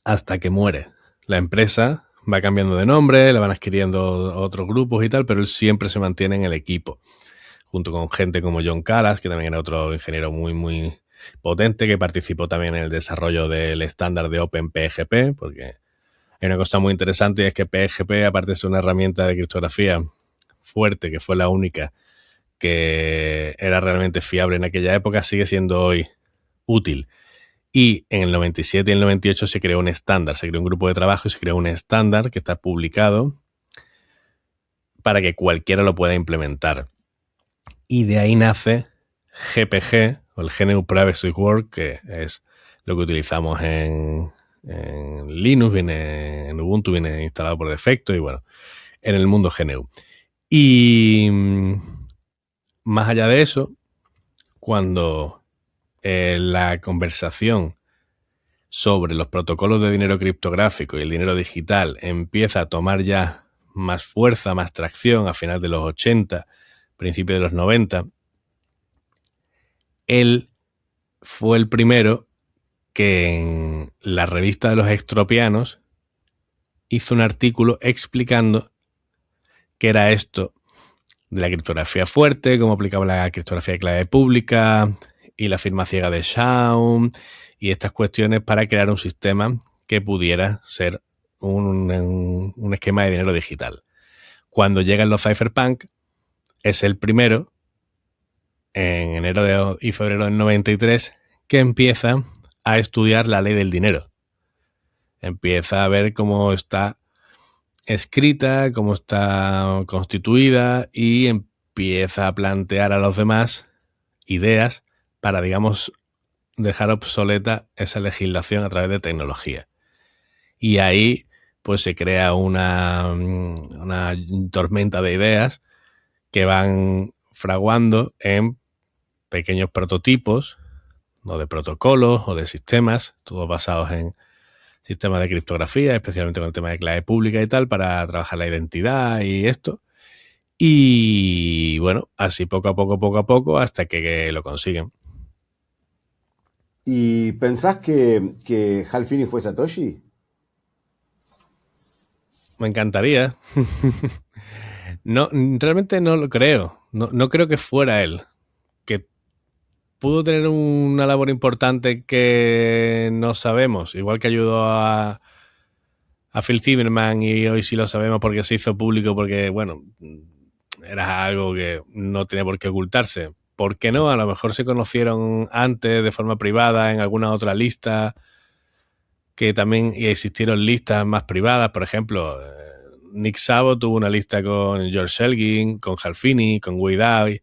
hasta que muere. La empresa va cambiando de nombre, le van adquiriendo otros grupos y tal, pero él siempre se mantiene en el equipo, junto con gente como John Callas, que también era otro ingeniero muy, muy potente, que participó también en el desarrollo del estándar de OpenPGP, porque hay una cosa muy interesante y es que PGP, aparte de ser una herramienta de criptografía fuerte, que fue la única que era realmente fiable en aquella época, sigue siendo hoy útil. Y en el 97 y el 98 se creó un estándar, se creó un grupo de trabajo y se creó un estándar que está publicado para que cualquiera lo pueda implementar. Y de ahí nace GPG, o el GNU Privacy Work, que es lo que utilizamos en Linux, viene en Ubuntu, viene instalado por defecto y bueno, en el mundo GNU. Y más allá de eso, cuando la conversación sobre los protocolos de dinero criptográfico y el dinero digital empieza a tomar ya más fuerza, más tracción a finales de los 80, principios de los 90, él fue el primero que en la revista de los extropianos hizo un artículo explicando qué era esto de la criptografía fuerte, cómo aplicaba la criptografía de clave pública y la firma ciega de Shaun y estas cuestiones para crear un sistema que pudiera ser un esquema de dinero digital. Cuando llegan los cypherpunk, es el primero, en enero y febrero del 93, que empieza a estudiar la ley del dinero. Empieza a ver cómo está escrita, cómo está constituida y empieza a plantear a los demás ideas para, digamos, dejar obsoleta esa legislación a través de tecnología. Y ahí pues se crea una tormenta de ideas que van fraguando en pequeños prototipos, no de protocolos o de sistemas, todos basados en sistemas de criptografía, especialmente con el tema de clave pública y tal, para trabajar la identidad y esto. Y bueno, así poco a poco, hasta que lo consiguen. ¿Y pensás que Hal Finney fue Satoshi? Me encantaría. No, realmente no lo creo. No creo que fuera él. Que pudo tener una labor importante que no sabemos. Igual que ayudó a Phil Zimmermann y hoy sí lo sabemos porque se hizo público, porque, bueno, era algo que no tenía por qué ocultarse. ¿Por qué no? A lo mejor se conocieron antes de forma privada en alguna otra lista, que también existieron listas más privadas. Por ejemplo, Nick Szabo tuvo una lista con George Elgin, con Hal Finney, con Wei Dai,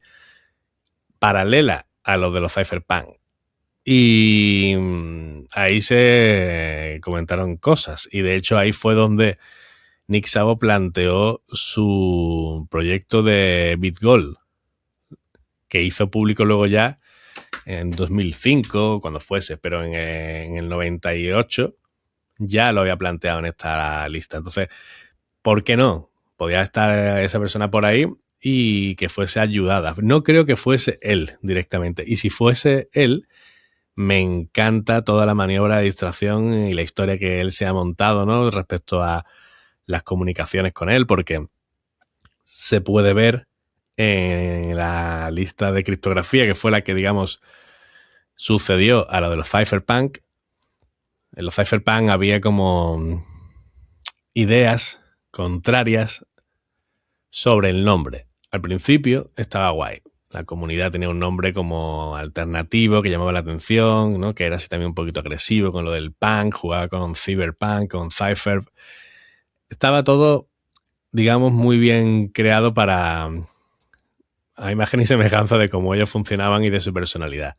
paralela a los de los cypherpunk. Y ahí se comentaron cosas. Y de hecho ahí fue donde Nick Szabo planteó su proyecto de BitGold, que hizo público luego ya en 2005, cuando fuese, pero en el 98 ya lo había planteado en esta lista. Entonces, ¿por qué no? Podía estar esa persona por ahí y que fuese ayudada. No creo que fuese él directamente. Y si fuese él, me encanta toda la maniobra de distracción y la historia que él se ha montado, ¿no? Respecto a las comunicaciones con él, porque se puede ver en la lista de criptografía, que fue la que, digamos, sucedió a lo de los cypherpunk. En los cypherpunk había como ideas contrarias sobre el nombre. Al principio estaba guay. La comunidad tenía un nombre como alternativo que llamaba la atención, ¿no? Que era así también un poquito agresivo con lo del punk, jugaba con Cyberpunk, con Cypher. Estaba todo, digamos, muy bien creado para a imagen y semejanza de cómo ellos funcionaban y de su personalidad.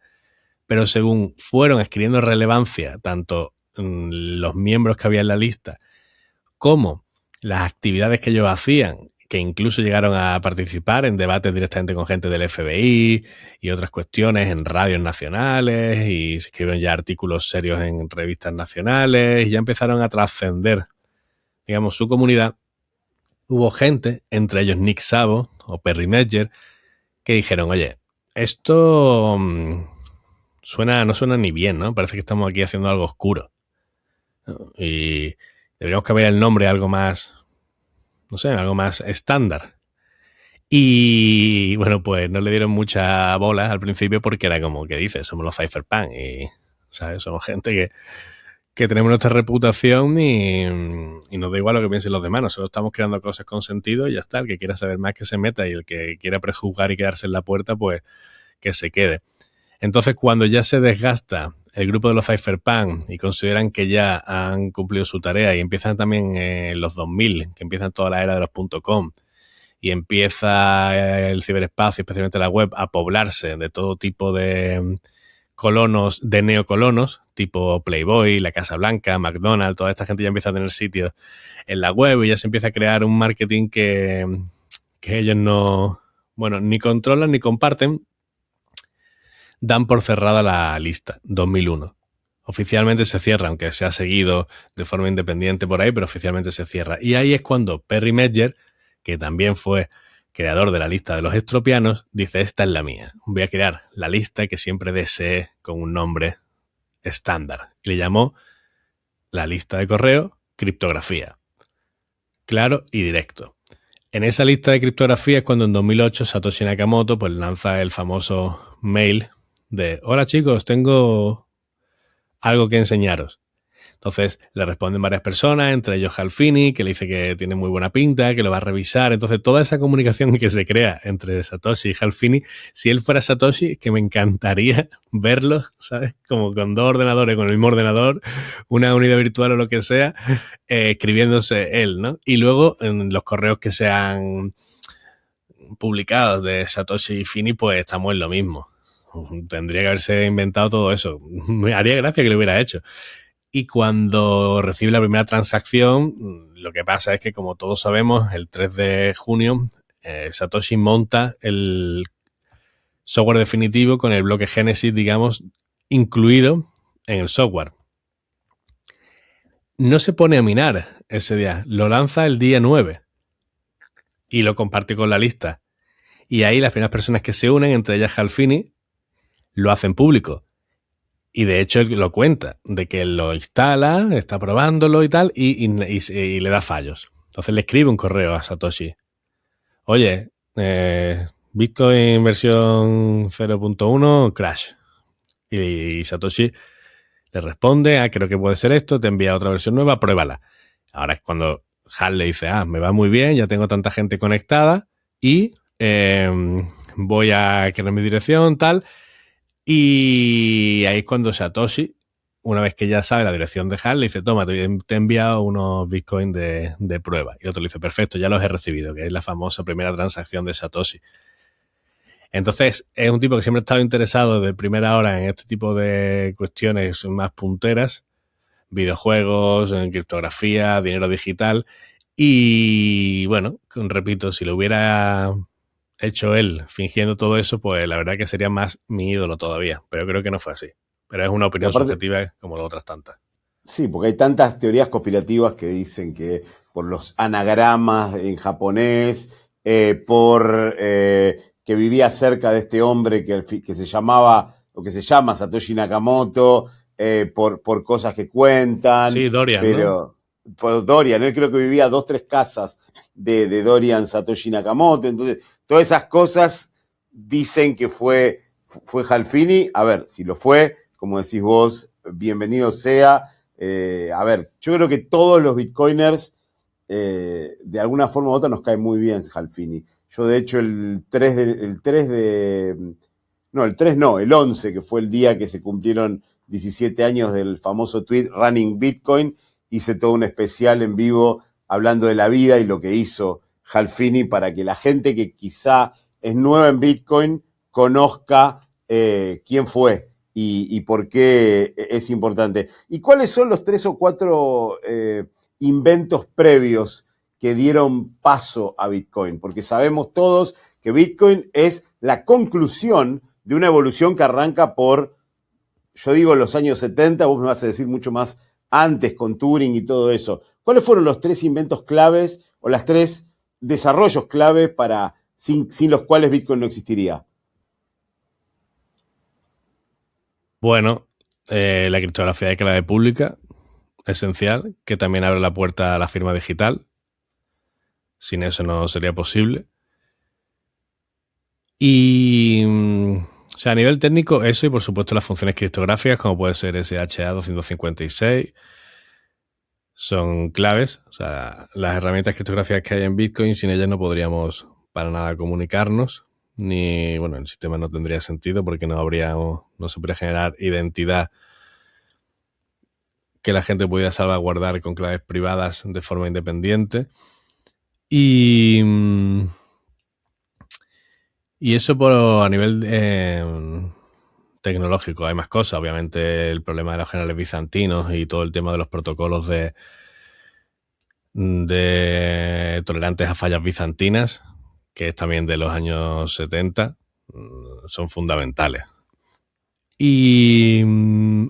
Pero según fueron adquiriendo relevancia tanto los miembros que había en la lista como las actividades que ellos hacían, que incluso llegaron a participar en debates directamente con gente del FBI y otras cuestiones en radios nacionales, y se escribieron ya artículos serios en revistas nacionales y ya empezaron a trascender, digamos, su comunidad. Hubo gente, entre ellos Nick Szabo o Perry Medger, que dijeron, oye, esto no suena ni bien, ¿no? Parece que estamos aquí haciendo algo oscuro, ¿no? Y deberíamos cambiar el nombre a algo más, no sé, algo más estándar. Y bueno, pues no le dieron mucha bola al principio porque era como que dices, somos los Cypherpunk y, ¿sabes? Somos gente que tenemos nuestra reputación y nos da igual lo que piensen los demás. Nosotros estamos creando cosas con sentido y ya está. El que quiera saber más que se meta y el que quiera prejuzgar y quedarse en la puerta, pues que se quede. Entonces, cuando ya se desgasta el grupo de los Cypherpunk y consideran que ya han cumplido su tarea y empiezan también los 2000, que empiezan toda la era de los .com, y empieza el ciberespacio, especialmente la web, a poblarse de todo tipo de colonos, de neocolonos, tipo Playboy, la Casa Blanca, McDonald's, toda esta gente ya empieza a tener sitios en la web y ya se empieza a crear un marketing que ellos no, bueno, ni controlan ni comparten. Dan por cerrada la lista, 2001. Oficialmente se cierra, aunque se ha seguido de forma independiente por ahí, pero oficialmente se cierra. Y ahí es cuando Perry Medger, que también fue creador de la lista de los estropianos, dice, esta es la mía. Voy a crear la lista que siempre deseé con un nombre estándar. Y le llamó la lista de correo criptografía. Claro y directo. En esa lista de criptografía es cuando en 2008 Satoshi Nakamoto pues lanza el famoso mail de hola chicos, tengo algo que enseñaros. Entonces le responden varias personas, entre ellos Hal Finney, que le dice que tiene muy buena pinta, que lo va a revisar. Entonces toda esa comunicación que se crea entre Satoshi y Hal Finney, si él fuera Satoshi, que me encantaría verlo, ¿sabes? Como con dos ordenadores, con el mismo ordenador, una unidad virtual o lo que sea, escribiéndose él, ¿no? Y luego en los correos que se han publicado de Satoshi y Finney, pues estamos en lo mismo. Tendría que haberse inventado todo eso. Me haría gracia que lo hubiera hecho. Y cuando recibe la primera transacción, lo que pasa es que, como todos sabemos, el 3 de junio, Satoshi monta el software definitivo con el bloque Génesis, digamos, incluido en el software. No se pone a minar ese día, lo lanza el día 9 y lo comparte con la lista. Y ahí las primeras personas que se unen, entre ellas Hal Finney, lo hacen público. Y de hecho él lo cuenta, de que lo instala, está probándolo y tal, y le da fallos. Entonces le escribe un correo a Satoshi. Oye, Bitcoin versión 0.1 crash. Y Satoshi le responde, creo que puede ser esto, te envía otra versión nueva, pruébala. Ahora es cuando Hal le dice, me va muy bien, ya tengo tanta gente conectada y voy a crear mi dirección, tal. Y ahí es cuando Satoshi, una vez que ya sabe la dirección de Hal, le dice, toma, te he enviado unos bitcoins de prueba. Y otro le dice, perfecto, ya los he recibido, que es la famosa primera transacción de Satoshi. Entonces, es un tipo que siempre ha estado interesado de primera hora en este tipo de cuestiones más punteras, videojuegos, en criptografía, dinero digital. Y bueno, repito, si lo hubiera hecho él fingiendo todo eso, pues la verdad que sería más mi ídolo todavía. Pero creo que no fue así. Pero es una Y opinión aparte, subjetiva como de otras tantas. sí, porque hay tantas teorías conspirativas que dicen que por los anagramas en japonés, por que vivía cerca de este hombre que se llamaba, o que se llama Satoshi Nakamoto, por cosas que cuentan, Sí, Dorian, ¿no? pero por Dorian, él creo que vivía 2, 3 casas de Dorian Satoshi Nakamoto, entonces todas esas cosas dicen que fue Hal Finney. A ver, si lo fue, como decís vos, bienvenido sea. A ver, yo creo que todos los bitcoiners, de alguna forma u otra, nos cae muy bien Hal Finney. Yo, de hecho, el 11, que fue el día que se cumplieron 17 años del famoso tweet Running Bitcoin, hice todo un especial en vivo hablando de la vida y lo que hizo Hal Finney para que la gente que quizá es nueva en Bitcoin conozca quién fue y por qué es importante. ¿Y cuáles son los 3 o 4 inventos previos que dieron paso a Bitcoin? Porque sabemos todos que Bitcoin es la conclusión de una evolución que arranca por, yo digo, los años 70, vos me vas a decir mucho más antes con Turing y todo eso. ¿Cuáles fueron los 3 inventos claves o las 3 desarrollos claves sin los cuales Bitcoin no existiría? Bueno, la criptografía de clave pública, esencial, que también abre la puerta a la firma digital. Sin eso no sería posible. Y, o sea, a nivel técnico, eso y por supuesto las funciones criptográficas, como puede ser SHA-256, son claves. O sea, las herramientas criptográficas que hay en Bitcoin, sin ellas no podríamos para nada comunicarnos, ni, bueno, el sistema no tendría sentido porque no se podría generar identidad que la gente pudiera salvaguardar con claves privadas de forma independiente. Y eso a nivel tecnológico. Hay más cosas, obviamente el problema de los generales bizantinos y todo el tema de los protocolos de tolerantes a fallas bizantinas, que es también de los años 70, son fundamentales. Y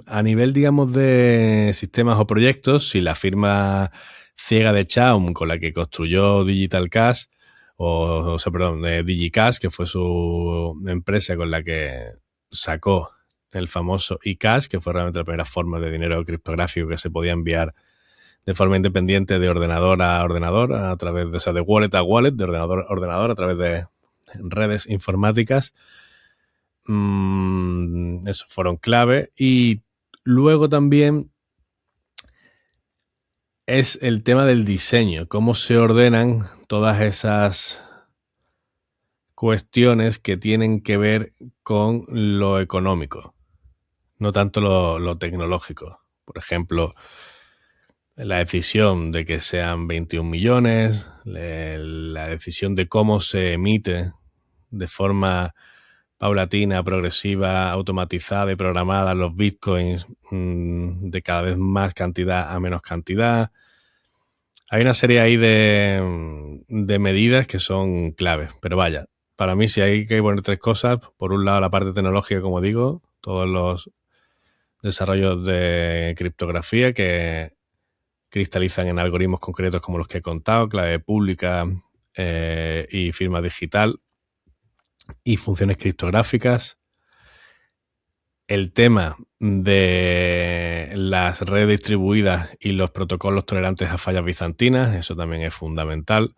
a nivel, digamos, de sistemas o proyectos, si la firma ciega de Chaum con la que construyó Digital Cash, DigiCash, que fue su empresa con la que sacó el famoso eCash, que fue realmente la primera forma de dinero criptográfico que se podía enviar de forma independiente de ordenador a ordenador, a través de, o sea, de wallet a wallet, de ordenador a ordenador, a través de redes informáticas. Eso fueron clave. Y luego también es el tema del diseño, cómo se ordenan todas esas cuestiones que tienen que ver con lo económico, no tanto lo tecnológico. Por ejemplo, la decisión de que sean 21 millones, la decisión de cómo se emite de forma paulatina, progresiva, automatizada y programada los bitcoins de cada vez más cantidad a menos cantidad. Hay una serie ahí de medidas que son claves, pero vaya, para mí si hay que poner 3 cosas, por un lado la parte tecnológica, como digo, todos los desarrollos de criptografía que cristalizan en algoritmos concretos como los que he contado, clave pública y firma digital y funciones criptográficas. El tema de las redes distribuidas y los protocolos tolerantes a fallas bizantinas, eso también es fundamental.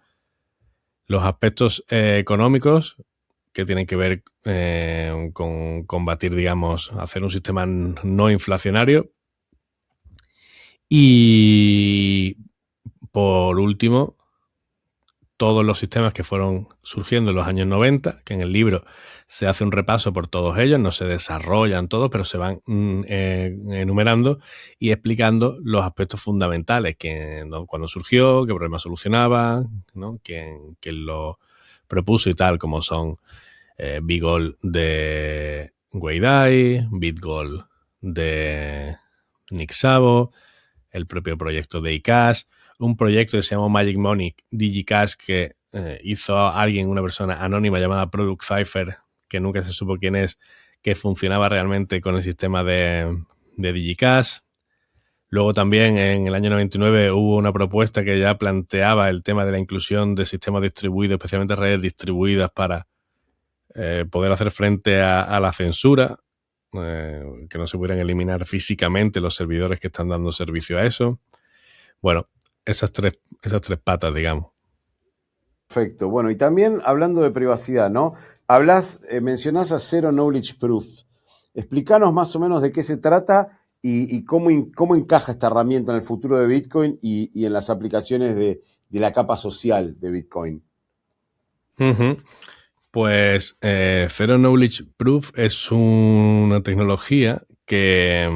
Los aspectos económicos que tienen que ver con combatir, digamos, hacer un sistema no inflacionario. Y por último, todos los sistemas que fueron surgiendo en los años 90, que en el libro se hace un repaso por todos ellos, no se desarrollan todos, pero se van enumerando y explicando los aspectos fundamentales, cuándo surgió, qué problemas solucionaba, ¿no? quién lo propuso y tal, como son BitGold de Wei Dai, BitGold de Nick Szabo, el propio proyecto de iCash, un proyecto que se llamó Magic Money DigiCash que hizo una persona anónima llamada Product Cipher, que nunca se supo quién es, que funcionaba realmente con el sistema de DigiCash. Luego también en el año 99 hubo una propuesta que ya planteaba el tema de la inclusión de sistemas distribuidos, especialmente redes distribuidas para poder hacer frente a la censura, que no se pudieran eliminar físicamente los servidores que están dando servicio a eso. Bueno, esas tres patas, digamos. Perfecto. Bueno, y también hablando de privacidad, ¿no? Mencionás a Zero Knowledge Proof. Explícanos más o menos de qué se trata y cómo encaja esta herramienta en el futuro de Bitcoin y en las aplicaciones de la capa social de Bitcoin. Ujú. Pues Zero Knowledge Proof es una tecnología que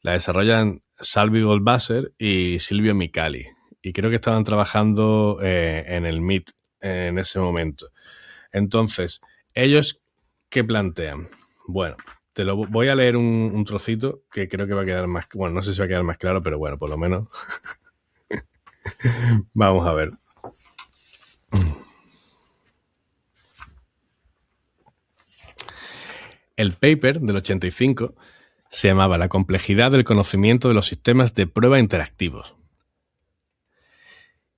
la desarrollan Salvi Goldwasser y Silvio Micali. Y creo que estaban trabajando en el MIT en ese momento. Entonces, ¿ellos qué plantean? Bueno, te lo voy a leer un trocito que creo que va a quedar más... Bueno, no sé si va a quedar más claro, pero bueno, por lo menos vamos a ver. El paper del 85 se llamaba La complejidad del conocimiento de los sistemas de prueba interactivos.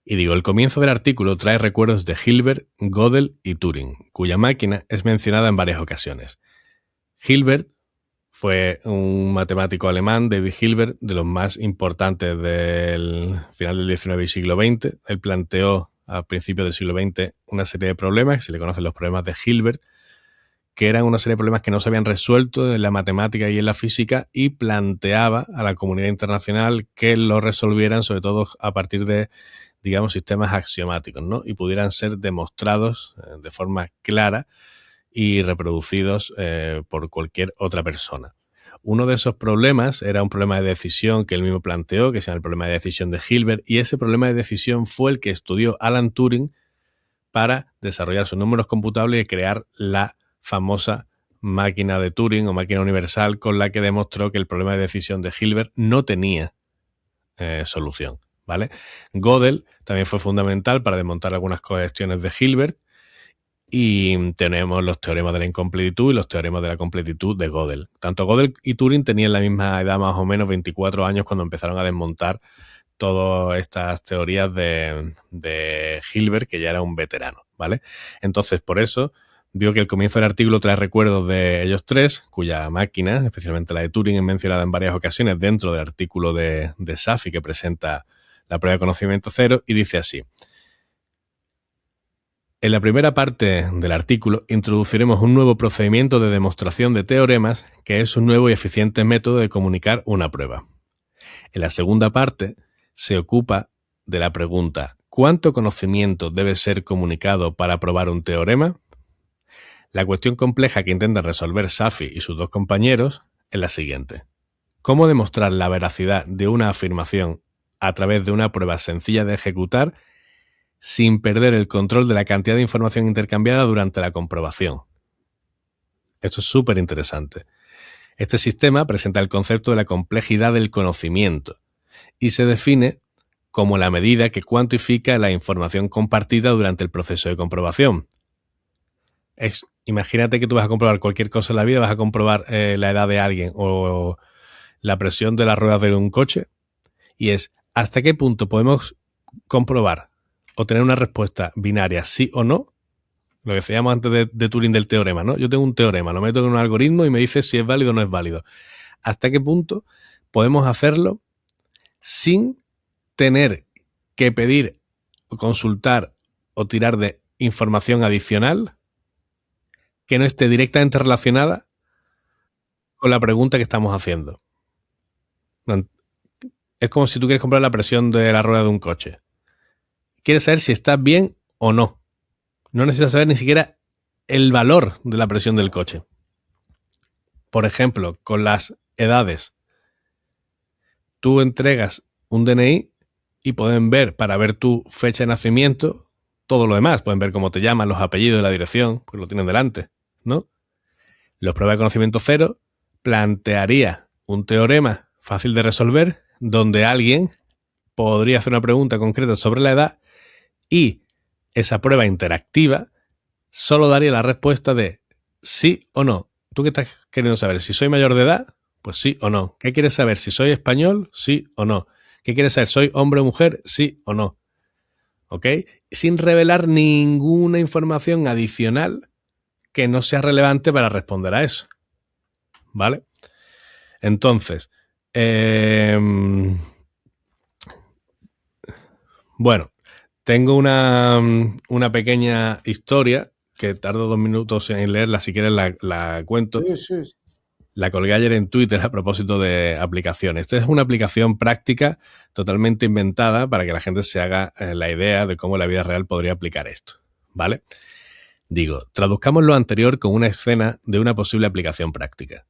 Y digo, el comienzo del artículo trae recuerdos de Hilbert, Gödel y Turing, cuya máquina es mencionada en varias ocasiones. Hilbert fue un matemático alemán, David Hilbert, de los más importantes del final del XIX y siglo XX. Él planteó a principios del siglo XX una serie de problemas, que se le conocen los problemas de Hilbert, que eran una serie de problemas que no se habían resuelto en la matemática y en la física, y planteaba a la comunidad internacional que lo resolvieran, sobre todo a partir de, digamos, sistemas axiomáticos, ¿no? Y pudieran ser demostrados de forma clara y reproducidos por cualquier otra persona. Uno de esos problemas era un problema de decisión que él mismo planteó, que se llama el problema de decisión de Hilbert, y ese problema de decisión fue el que estudió Alan Turing para desarrollar sus números computables y crear la famosa máquina de Turing o máquina universal con la que demostró que el problema de decisión de Hilbert no tenía solución, ¿vale? Gödel también fue fundamental para desmontar algunas cuestiones de Hilbert, y tenemos los teoremas de la incompletitud y los teoremas de la completitud de Gödel. Tanto Gödel y Turing tenían la misma edad, más o menos 24 años, cuando empezaron a desmontar todas estas teorías de Hilbert, que ya era un veterano, ¿vale? Entonces, por eso digo que el comienzo del artículo trae recuerdos de ellos tres, cuya máquina, especialmente la de Turing, es mencionada en varias ocasiones dentro del artículo de Safi, que presenta la prueba de conocimiento cero, y dice así: en la primera parte del artículo introduciremos un nuevo procedimiento de demostración de teoremas, que es un nuevo y eficiente método de comunicar una prueba. En la segunda parte se ocupa de la pregunta: ¿cuánto conocimiento debe ser comunicado para probar un teorema? La cuestión compleja que intentan resolver Safi y sus dos compañeros es la siguiente: ¿cómo demostrar la veracidad de una afirmación a través de una prueba sencilla de ejecutar sin perder el control de la cantidad de información intercambiada durante la comprobación? Esto es súper interesante. Este sistema presenta el concepto de la complejidad del conocimiento y se define como la medida que cuantifica la información compartida durante el proceso de comprobación. Imagínate que tú vas a comprobar cualquier cosa en la vida, vas a comprobar la edad de alguien o la presión de las ruedas de un coche, y es hasta qué punto podemos comprobar o tener una respuesta binaria sí o no, lo que decíamos antes de Turing del teorema, ¿no? Yo tengo un teorema, lo meto en un algoritmo y me dice si es válido o no es válido. ¿Hasta qué punto podemos hacerlo sin tener que pedir, consultar o tirar de información adicional que no esté directamente relacionada con la pregunta que estamos haciendo? Es como si tú quieres comprar la presión de la rueda de un coche. Quieres saber si está bien o no. No necesitas saber ni siquiera el valor de la presión del coche. Por ejemplo, con las edades. Tú entregas un DNI y pueden ver, para ver tu fecha de nacimiento, todo lo demás. Pueden ver cómo te llaman, los apellidos, la dirección, pues lo tienen delante, ¿no? Los pruebas de conocimiento cero plantearía un teorema fácil de resolver donde alguien podría hacer una pregunta concreta sobre la edad y esa prueba interactiva solo daría la respuesta de sí o no. ¿Tú qué estás queriendo saber? ¿Si soy mayor de edad? Pues sí o no. ¿Qué quieres saber? ¿Si soy español? Sí o no. ¿Qué quieres saber? ¿Soy hombre o mujer? Sí o no. ¿Ok? Sin revelar ninguna información adicional que no sea relevante para responder a eso. ¿Vale? Entonces, bueno, tengo una pequeña historia que tardo 2 minutos en leerla. Si quieres la cuento. Sí, sí. La colgué ayer en Twitter a propósito de aplicaciones. Esta es una aplicación práctica totalmente inventada para que la gente se haga la idea de cómo en la vida real podría aplicar esto, ¿vale? Digo, traduzcamos lo anterior con una escena de una posible aplicación práctica.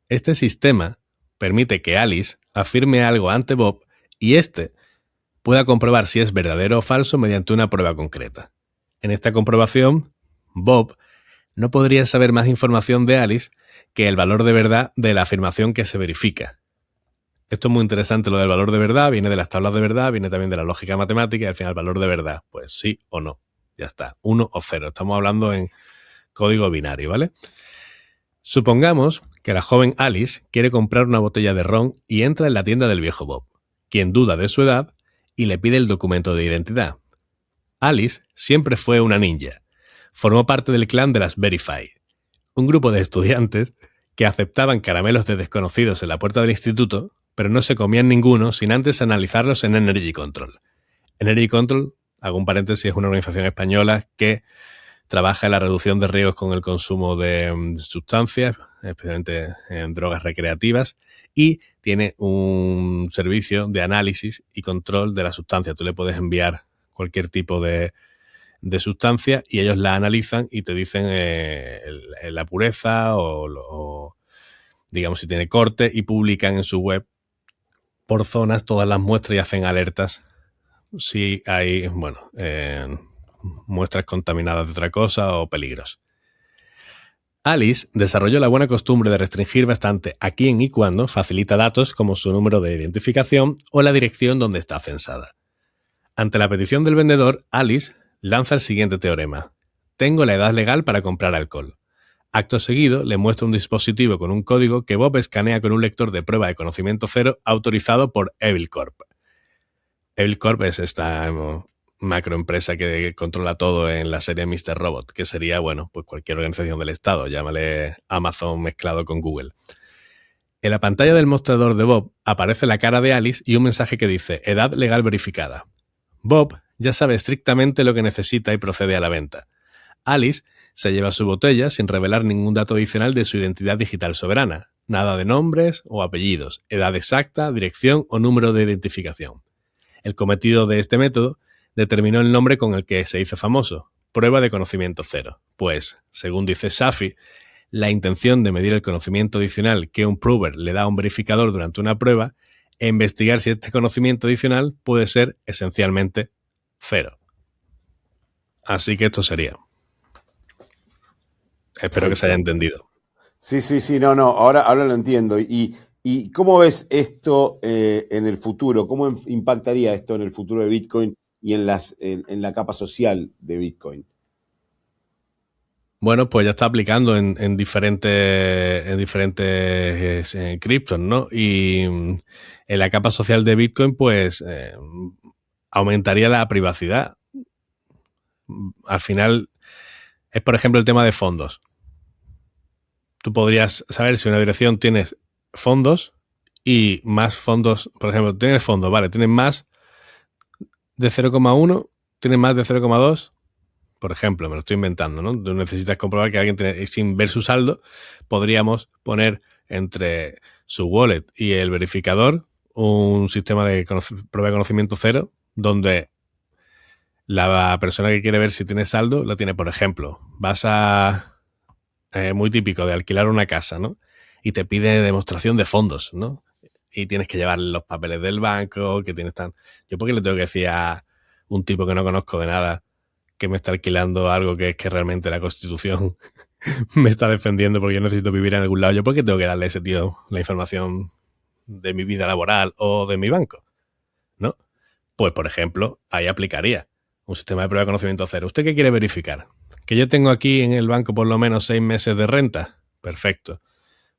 Este sistema permite que Alice afirme algo ante Bob y éste pueda comprobar si es verdadero o falso mediante una prueba concreta. En esta comprobación, Bob no podría saber más información de Alice que el valor de verdad de la afirmación que se verifica. Esto es muy interesante, lo del valor de verdad, viene de las tablas de verdad, viene también de la lógica matemática y al final el valor de verdad, pues sí o no, ya está, 1 o 0, estamos hablando en código binario, ¿vale? Supongamos que la joven Alice quiere comprar una botella de ron y entra en la tienda del viejo Bob, quien duda de su edad y le pide el documento de identidad. Alice siempre fue una ninja. Formó parte del clan de las Verify, un grupo de estudiantes que aceptaban caramelos de desconocidos en la puerta del instituto, pero no se comían ninguno sin antes analizarlos en Energy Control. Energy Control, hago un paréntesis, es una organización española que trabaja en la reducción de riesgos con el consumo de sustancias, especialmente en drogas recreativas, y tiene un servicio de análisis y control de la sustancia. Tú le puedes enviar cualquier tipo de sustancia y ellos la analizan y te dicen la pureza o digamos si tiene corte y publican en su web por zonas todas las muestras y hacen alertas si hay, muestras contaminadas de otra cosa o peligros. Alice desarrolló la buena costumbre de restringir bastante a quién y cuándo facilita datos como su número de identificación o la dirección donde está censada. Ante la petición del vendedor, Alice lanza el siguiente teorema. Tengo la edad legal para comprar alcohol. Acto seguido, le muestra un dispositivo con un código que Bob escanea con un lector de prueba de conocimiento cero autorizado por Evil Corp. Evil Corp es esta macroempresa que controla todo en la serie Mr. Robot, que sería, pues cualquier organización del Estado, llámale Amazon mezclado con Google. En la pantalla del mostrador de Bob aparece la cara de Alice y un mensaje que dice edad legal verificada. Bob ya sabe estrictamente lo que necesita y procede a la venta. Alice se lleva su botella sin revelar ningún dato adicional de su identidad digital soberana, nada de nombres o apellidos, edad exacta, dirección o número de identificación. El cometido de este método determinó el nombre con el que se hizo famoso, prueba de conocimiento cero, pues, según dice Shafi, la intención de medir el conocimiento adicional que un prover le da a un verificador durante una prueba e investigar si este conocimiento adicional puede ser esencialmente cero. Así que esto sería. Espero que se haya entendido. Sí, no, ahora lo entiendo. ¿Y cómo ves esto en el futuro? ¿Cómo impactaría esto en el futuro de Bitcoin y en la capa social de Bitcoin? Bueno, pues ya está aplicando en diferentes criptos, ¿no? Y en la capa social de Bitcoin, pues aumentaría la privacidad. Al final, es por ejemplo el tema de fondos. Tú podrías saber si una dirección tienes fondos y más fondos, por ejemplo, tienes fondos, vale, tienes más de 0,1, tienes más de 0,2, por ejemplo, me lo estoy inventando, ¿no? Tú necesitas comprobar que alguien tiene, sin ver su saldo, podríamos poner entre su wallet y el verificador un sistema de prueba de conocimiento cero, donde la persona que quiere ver si tiene saldo lo tiene, por ejemplo, vas a muy típico de alquilar una casa, ¿no? Y te pide demostración de fondos, ¿no? Y tienes que llevar los papeles del banco, que tienes tan... Yo por qué le tengo que decir a un tipo que no conozco de nada que me está alquilando algo que es que realmente la Constitución me está defendiendo porque yo necesito vivir en algún lado? ¿Yo por qué tengo que darle a ese tío la información de mi vida laboral o de mi banco? ¿No? Pues, por ejemplo, ahí aplicaría un sistema de prueba de conocimiento cero. ¿Usted qué quiere verificar? ¿Que yo tengo aquí en el banco por lo menos 6 meses de renta? Perfecto.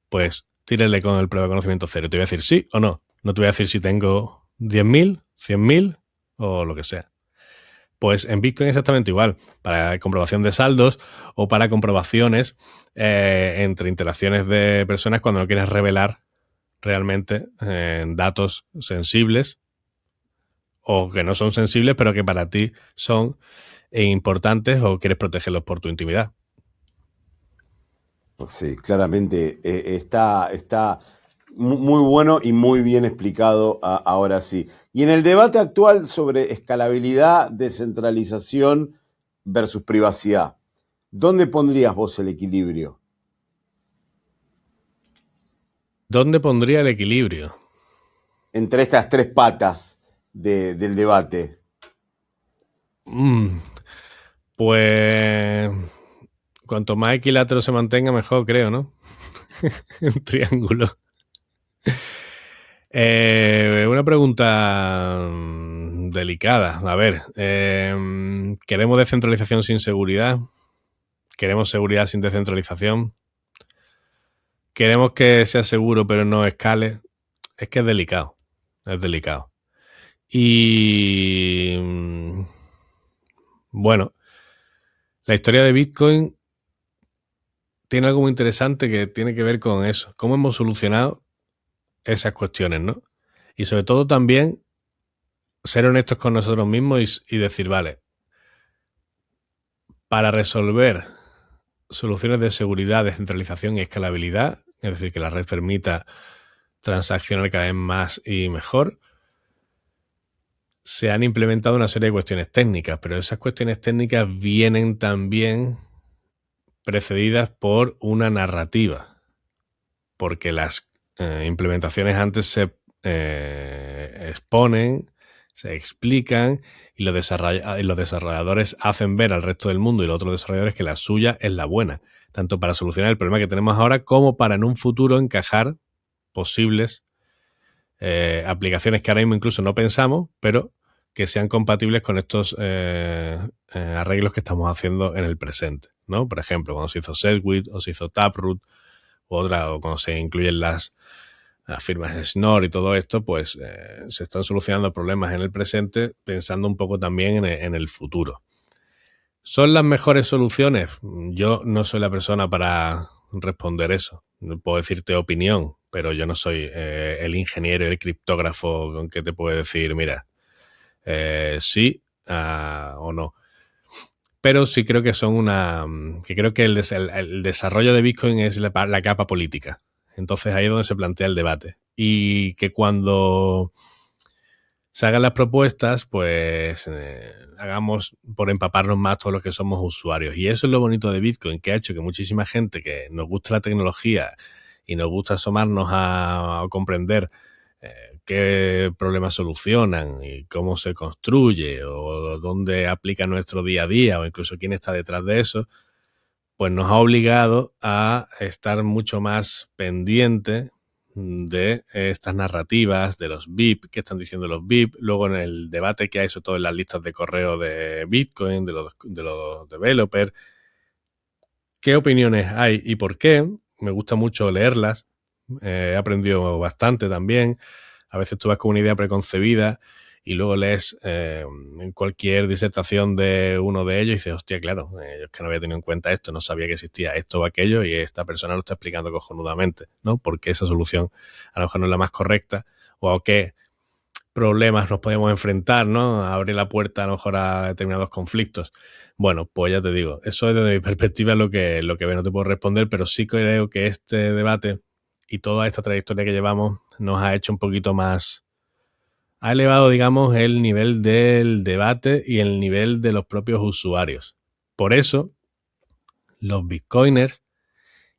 Pues tírele con el prueba de conocimiento cero. Te voy a decir sí o no. No te voy a decir si tengo 10.000, 100.000 o lo que sea. Pues en Bitcoin exactamente igual, para comprobación de saldos o para comprobaciones entre interacciones de personas cuando no quieres revelar realmente datos sensibles o que no son sensibles pero que para ti son importantes o quieres protegerlos por tu intimidad. Pues sí, claramente está muy bueno y muy bien explicado ahora sí. Y en el debate actual sobre escalabilidad, descentralización versus privacidad, ¿dónde pondrías vos el equilibrio? ¿Dónde pondría el equilibrio? Entre estas tres patas del debate. Mm, pues cuanto más equilátero se mantenga, mejor, creo, ¿no? Un triángulo. Una pregunta delicada. A ver, ¿queremos descentralización sin seguridad? ¿Queremos seguridad sin descentralización? ¿Queremos que sea seguro pero no escale? Es que es delicado. Es delicado. Y bueno, la historia de Bitcoin tiene algo muy interesante que tiene que ver con eso. ¿Cómo hemos solucionado esas cuestiones, no? Y sobre todo también ser honestos con nosotros mismos y decir, vale, para resolver soluciones de seguridad, descentralización y escalabilidad, es decir, que la red permita transaccionar cada vez más y mejor, se han implementado una serie de cuestiones técnicas, pero esas cuestiones técnicas vienen también precedidas por una narrativa, porque las implementaciones antes se exponen, se explican y los desarrolladores hacen ver al resto del mundo y los otros desarrolladores que la suya es la buena, tanto para solucionar el problema que tenemos ahora como para en un futuro encajar posibles aplicaciones que ahora mismo incluso no pensamos, pero que sean compatibles con estos arreglos que estamos haciendo en el presente, ¿no? Por ejemplo, cuando se hizo Segwit o se hizo Taproot o cuando se incluyen las firmas Schnorr y todo esto, pues se están solucionando problemas en el presente pensando un poco también en el futuro. ¿Son las mejores soluciones? Yo no soy la persona para responder eso. No puedo decirte opinión, pero yo no soy el ingeniero y el criptógrafo con que te puede decir, mira, sí o no. Pero sí creo que que creo que el desarrollo de Bitcoin es la capa política. Entonces ahí es donde se plantea el debate. Y que cuando se hagan las propuestas, pues hagamos por empaparnos más todos los que somos usuarios. Y eso es lo bonito de Bitcoin, que ha hecho que muchísima gente que nos gusta la tecnología y nos gusta asomarnos a comprender qué problemas solucionan y cómo se construye o dónde aplica nuestro día a día o incluso quién está detrás de eso, pues nos ha obligado a estar mucho más pendiente de estas narrativas, de los VIP, qué están diciendo los VIP, luego en el debate que hay sobre todo en las listas de correo de Bitcoin, de los developers, qué opiniones hay y por qué. Me gusta mucho leerlas, he aprendido bastante también. A veces tú vas con una idea preconcebida y luego lees cualquier disertación de uno de ellos y dices, hostia, claro, yo es que no había tenido en cuenta esto, no sabía que existía esto o aquello y esta persona lo está explicando cojonudamente, ¿no? Porque esa solución a lo mejor no es la más correcta o a qué problemas nos podemos enfrentar, ¿no? A abrir la puerta a lo mejor a determinados conflictos. Bueno, pues ya te digo, eso es desde mi perspectiva lo que veo, no te puedo responder, pero sí creo que este debate y toda esta trayectoria que llevamos nos ha hecho un poquito más, ha elevado, digamos, el nivel del debate y el nivel de los propios usuarios. Por eso, los bitcoiners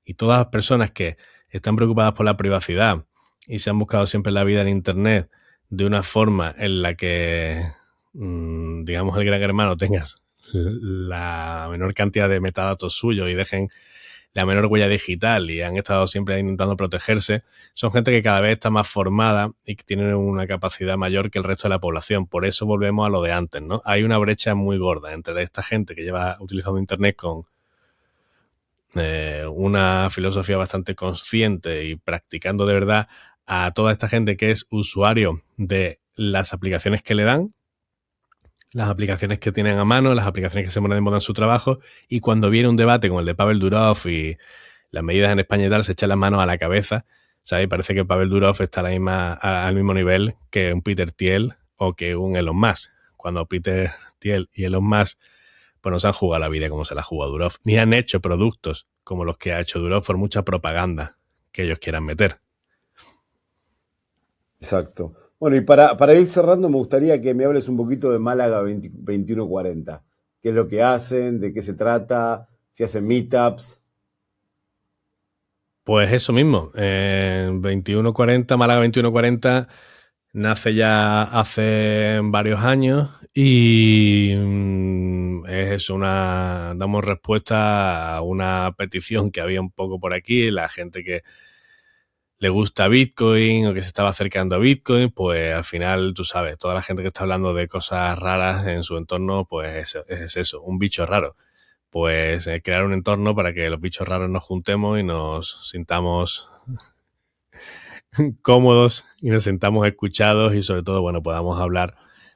y todas las personas que están preocupadas por la privacidad y se han buscado siempre la vida en Internet de una forma en la que, digamos, el gran hermano tengas la menor cantidad de metadatos suyos y dejen la menor huella digital y han estado siempre intentando protegerse, son gente que cada vez está más formada y que tiene una capacidad mayor que el resto de la población. Por eso volvemos a lo de antes, ¿no? Hay una brecha muy gorda entre esta gente que lleva utilizando Internet con una filosofía bastante consciente y practicando de verdad a toda esta gente que es usuario de las aplicaciones que le dan, las aplicaciones que tienen a mano, las aplicaciones que se ponen de moda en su trabajo, y cuando viene un debate como el de Pavel Durov y las medidas en España y tal, se echa las manos a la cabeza, ¿sabes? Parece que Pavel Durov está al mismo nivel que un Peter Thiel o que un Elon Musk. Cuando Peter Thiel y Elon Musk pues no se han jugado la vida como se la ha jugado Durov, ni han hecho productos como los que ha hecho Durov por mucha propaganda que ellos quieran meter. Exacto. Bueno, y para ir cerrando, me gustaría que me hables un poquito de Málaga 2140. ¿Qué es lo que hacen? ¿De qué se trata? ¿Si hacen meetups? Pues eso mismo, 2140, Málaga 2140 nace ya hace varios años y damos respuesta a una petición que había un poco por aquí, la gente que le gusta Bitcoin o que se estaba acercando a Bitcoin, pues al final, tú sabes, toda la gente que está hablando de cosas raras en su entorno, pues es eso, un bicho raro. Pues crear un entorno para que los bichos raros nos juntemos y nos sintamos cómodos y nos sintamos escuchados y sobre todo, bueno, podamos hablar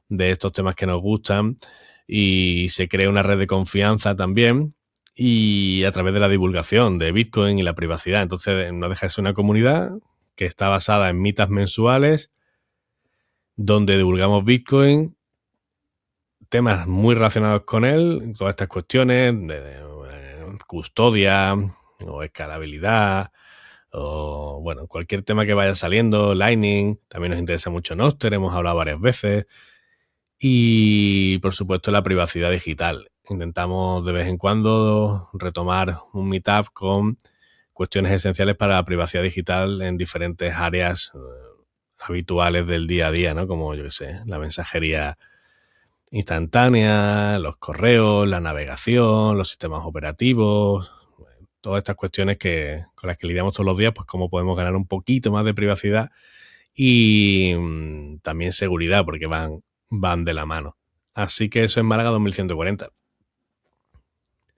de estos temas que nos gustan y se crea una red de confianza también y a través de la divulgación de Bitcoin y la privacidad. Entonces no deja de ser una comunidad que está basada en meetups mensuales donde divulgamos Bitcoin, temas muy relacionados con él, todas estas cuestiones de custodia o escalabilidad o bueno, cualquier tema que vaya saliendo, Lightning, también nos interesa mucho Nostr, hemos hablado varias veces, y por supuesto la privacidad digital. Intentamos de vez en cuando retomar un meetup con cuestiones esenciales para la privacidad digital en diferentes áreas habituales del día a día, ¿no? Como, yo qué sé, la mensajería instantánea, los correos, la navegación, los sistemas operativos, todas estas cuestiones con las que lidiamos todos los días, pues cómo podemos ganar un poquito más de privacidad y también seguridad, porque van de la mano. Así que eso es Málaga 2140.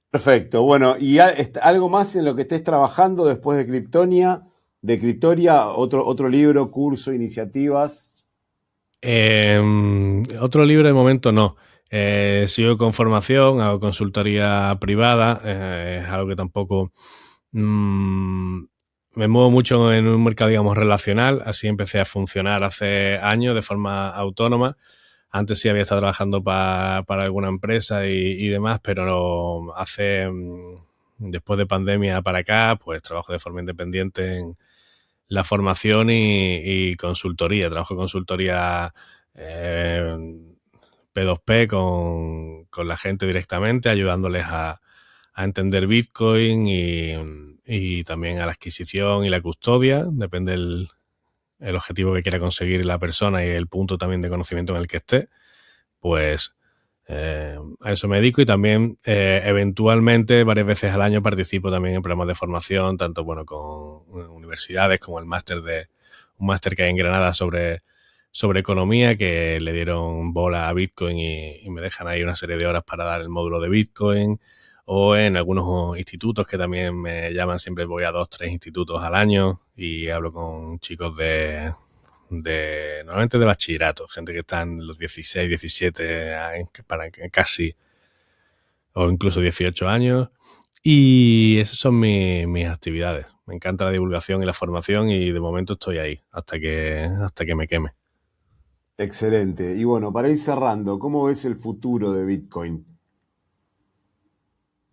Perfecto. Bueno, ¿y algo más en lo que estés trabajando después de Kryptonia? De Cryptoria, otro libro, curso, iniciativas. Otro libro de momento no. Sigo con formación, hago consultoría privada, es algo que tampoco me muevo mucho en un mercado, digamos, relacional. Así empecé a funcionar hace años de forma autónoma. Antes sí había estado trabajando para alguna empresa y demás, pero después de pandemia para acá, pues trabajo de forma independiente en la formación y consultoría. Trabajo en consultoría P2P con la gente directamente, ayudándoles a entender Bitcoin y también a la adquisición y la custodia. Depende el objetivo que quiera conseguir la persona y el punto también de conocimiento en el que esté. Pues a eso me dedico y también eventualmente varias veces al año participo también en programas de formación, tanto bueno con universidades como un máster que hay en Granada sobre economía, que le dieron bola a Bitcoin y me dejan ahí una serie de horas para dar el módulo de Bitcoin, o en algunos institutos que también me llaman, siempre voy a 2-3 institutos al año y hablo con chicos normalmente de bachillerato, gente que está en los 16, 17, para casi, o incluso 18 años. Y esas son mis actividades. Me encanta la divulgación y la formación y de momento estoy ahí, hasta que me queme. Excelente. Y bueno, para ir cerrando, ¿cómo ves el futuro de Bitcoin?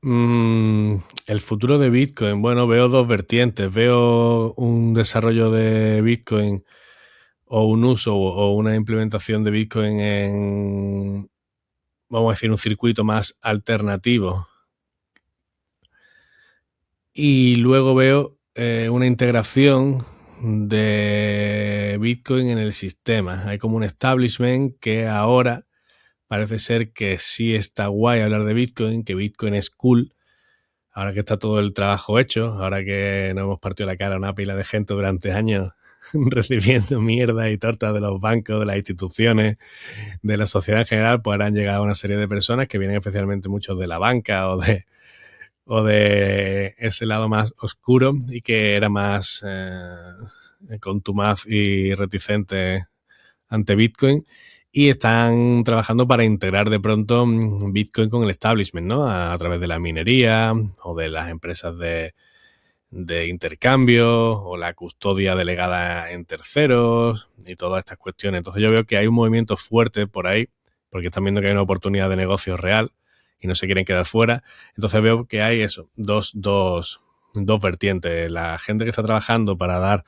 El futuro de Bitcoin, bueno, veo dos vertientes. Veo un desarrollo de Bitcoin o un uso o una implementación de Bitcoin en, vamos a decir, un circuito más alternativo. Y luego veo una integración de Bitcoin en el sistema. Hay como un establishment que ahora parece ser que sí está guay hablar de Bitcoin, que Bitcoin es cool. Ahora que está todo el trabajo hecho, ahora que nos hemos partido la cara a una pila de gente durante años recibiendo mierda y tortas de los bancos, de las instituciones, de la sociedad en general, pues ahora han llegado una serie de personas que vienen especialmente muchos de la banca o de ese lado más oscuro y que era más contumaz y reticente ante Bitcoin, y están trabajando para integrar de pronto Bitcoin con el establishment, ¿no? A través de la minería o de las empresas de intercambio o la custodia delegada en terceros y todas estas cuestiones. Entonces yo veo que hay un movimiento fuerte por ahí porque están viendo que hay una oportunidad de negocio real y no se quieren quedar fuera. Entonces veo que hay eso, dos vertientes. La gente que está trabajando para dar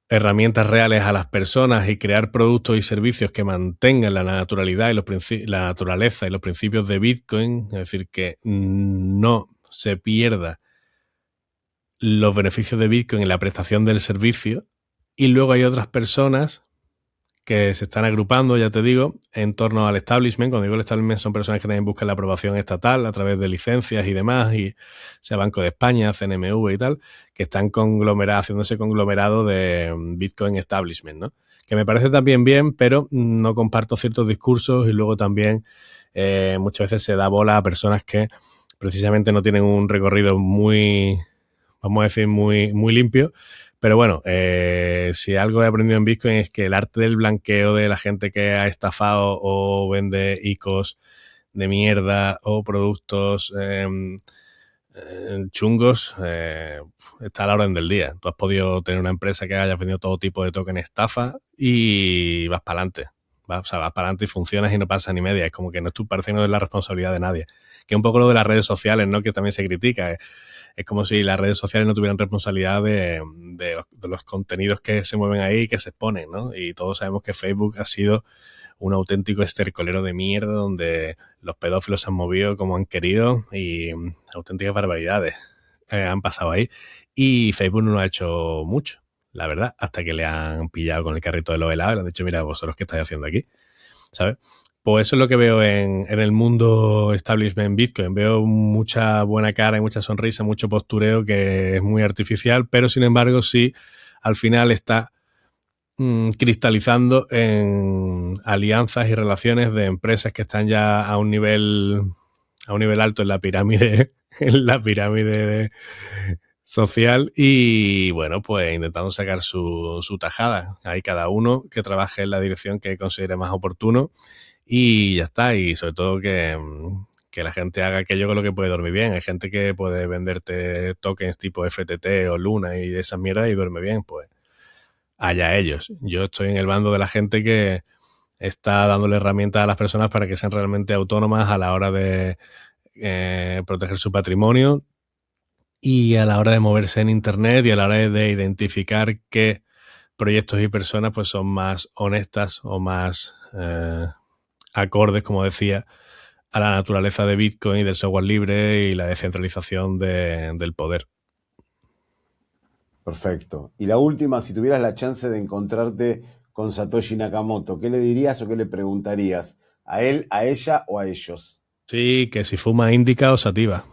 herramientas reales a las personas y crear productos y servicios que mantengan la naturalidad y la naturaleza y los principios de Bitcoin, es decir, que no se pierda los beneficios de Bitcoin en la prestación del servicio. Y luego hay otras personas que se están agrupando, ya te digo, en torno al establishment. Cuando digo el establishment, son personas que también buscan la aprobación estatal a través de licencias y demás, y sea Banco de España, CNMV y tal, que están haciéndose conglomerado de Bitcoin establishment, ¿no? Que me parece también bien, pero no comparto ciertos discursos, y luego también muchas veces se da bola a personas que precisamente no tienen un recorrido muy, vamos a decir, muy limpio. Pero bueno, si algo he aprendido en Bitcoin es que el arte del blanqueo de la gente que ha estafado o vende ICOs de mierda o productos chungos está a la orden del día. Tú has podido tener una empresa que haya vendido todo tipo de token estafa y vas para adelante. Vas para adelante y funcionas y no pasa ni media. Es como que parece que no es la responsabilidad de nadie. Que es un poco lo de las redes sociales, ¿no? Que también se critica. Es como si las redes sociales no tuvieran responsabilidad de los contenidos que se mueven ahí y que se exponen, ¿no? Y todos sabemos que Facebook ha sido un auténtico estercolero de mierda donde los pedófilos se han movido como han querido y auténticas barbaridades han pasado ahí. Y Facebook no ha hecho mucho, la verdad, hasta que le han pillado con el carrito de los helados y le han dicho, mira, vosotros qué estáis haciendo aquí, ¿sabes? Pues eso es lo que veo en el mundo establishment Bitcoin. Veo mucha buena cara y mucha sonrisa, mucho postureo que es muy artificial, pero sin embargo sí, al final está cristalizando en alianzas y relaciones de empresas que están ya a un nivel alto en la pirámide, en la pirámide social, y bueno, pues intentando sacar su tajada. Hay cada uno que trabaje en la dirección que considere más oportuno. Y ya está, y sobre todo que la gente haga aquello con lo que puede dormir bien. Hay gente que puede venderte tokens tipo FTT o Luna y de esas mierdas y duerme bien, pues allá ellos. Yo estoy en el bando de la gente que está dándole herramientas a las personas para que sean realmente autónomas a la hora de proteger su patrimonio y a la hora de moverse en Internet y a la hora de identificar qué proyectos y personas pues son más honestas o más acordes, como decía, a la naturaleza de Bitcoin y del software libre y la descentralización del poder. Perfecto. Y la última, si tuvieras la chance de encontrarte con Satoshi Nakamoto, ¿qué le dirías o qué le preguntarías? ¿A él, a ella o a ellos? Sí, que si fuma índica o sativa.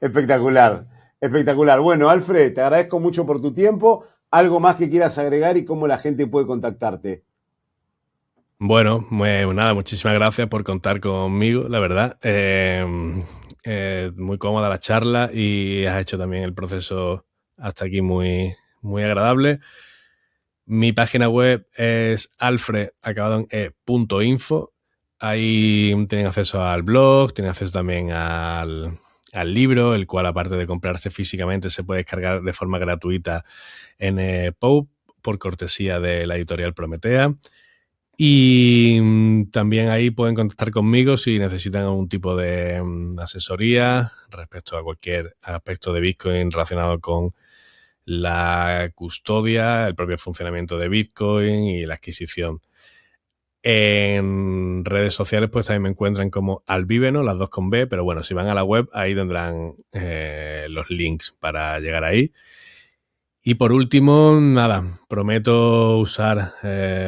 Espectacular, espectacular. Bueno, Alfred, te agradezco mucho por tu tiempo. ¿Algo más que quieras agregar y cómo la gente puede contactarte? Bueno, nada, muchísimas gracias por contar conmigo, la verdad. Muy cómoda la charla y has hecho también el proceso hasta aquí muy agradable. Mi página web es alfred.info. Ahí tienen acceso al blog, tienen acceso también al libro, el cual aparte de comprarse físicamente se puede descargar de forma gratuita en EPUB por cortesía de la editorial Prometea. Y también ahí pueden contactar conmigo si necesitan algún tipo de asesoría respecto a cualquier aspecto de Bitcoin relacionado con la custodia, el propio funcionamiento de Bitcoin y la adquisición. En redes sociales pues también me encuentran como Albíveno, las dos con B, pero bueno, si van a la web ahí tendrán los links para llegar ahí. Y por último, nada, prometo usar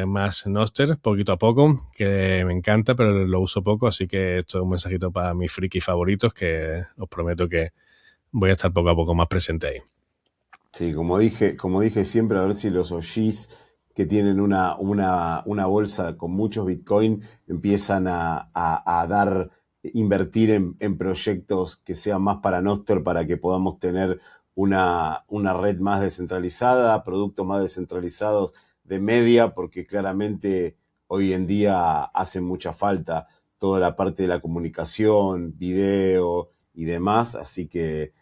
más Nostr poquito a poco, que me encanta, pero lo uso poco, así que esto es un mensajito para mis frikis favoritos, que os prometo que voy a estar poco a poco más presente ahí. Sí, como dije siempre, a ver si los OGs que tienen una bolsa con muchos Bitcoin empiezan a invertir en proyectos que sean más para Nostr para que podamos tener una red más descentralizada, productos más descentralizados de media, porque claramente hoy en día hace mucha falta toda la parte de la comunicación, video y demás, así que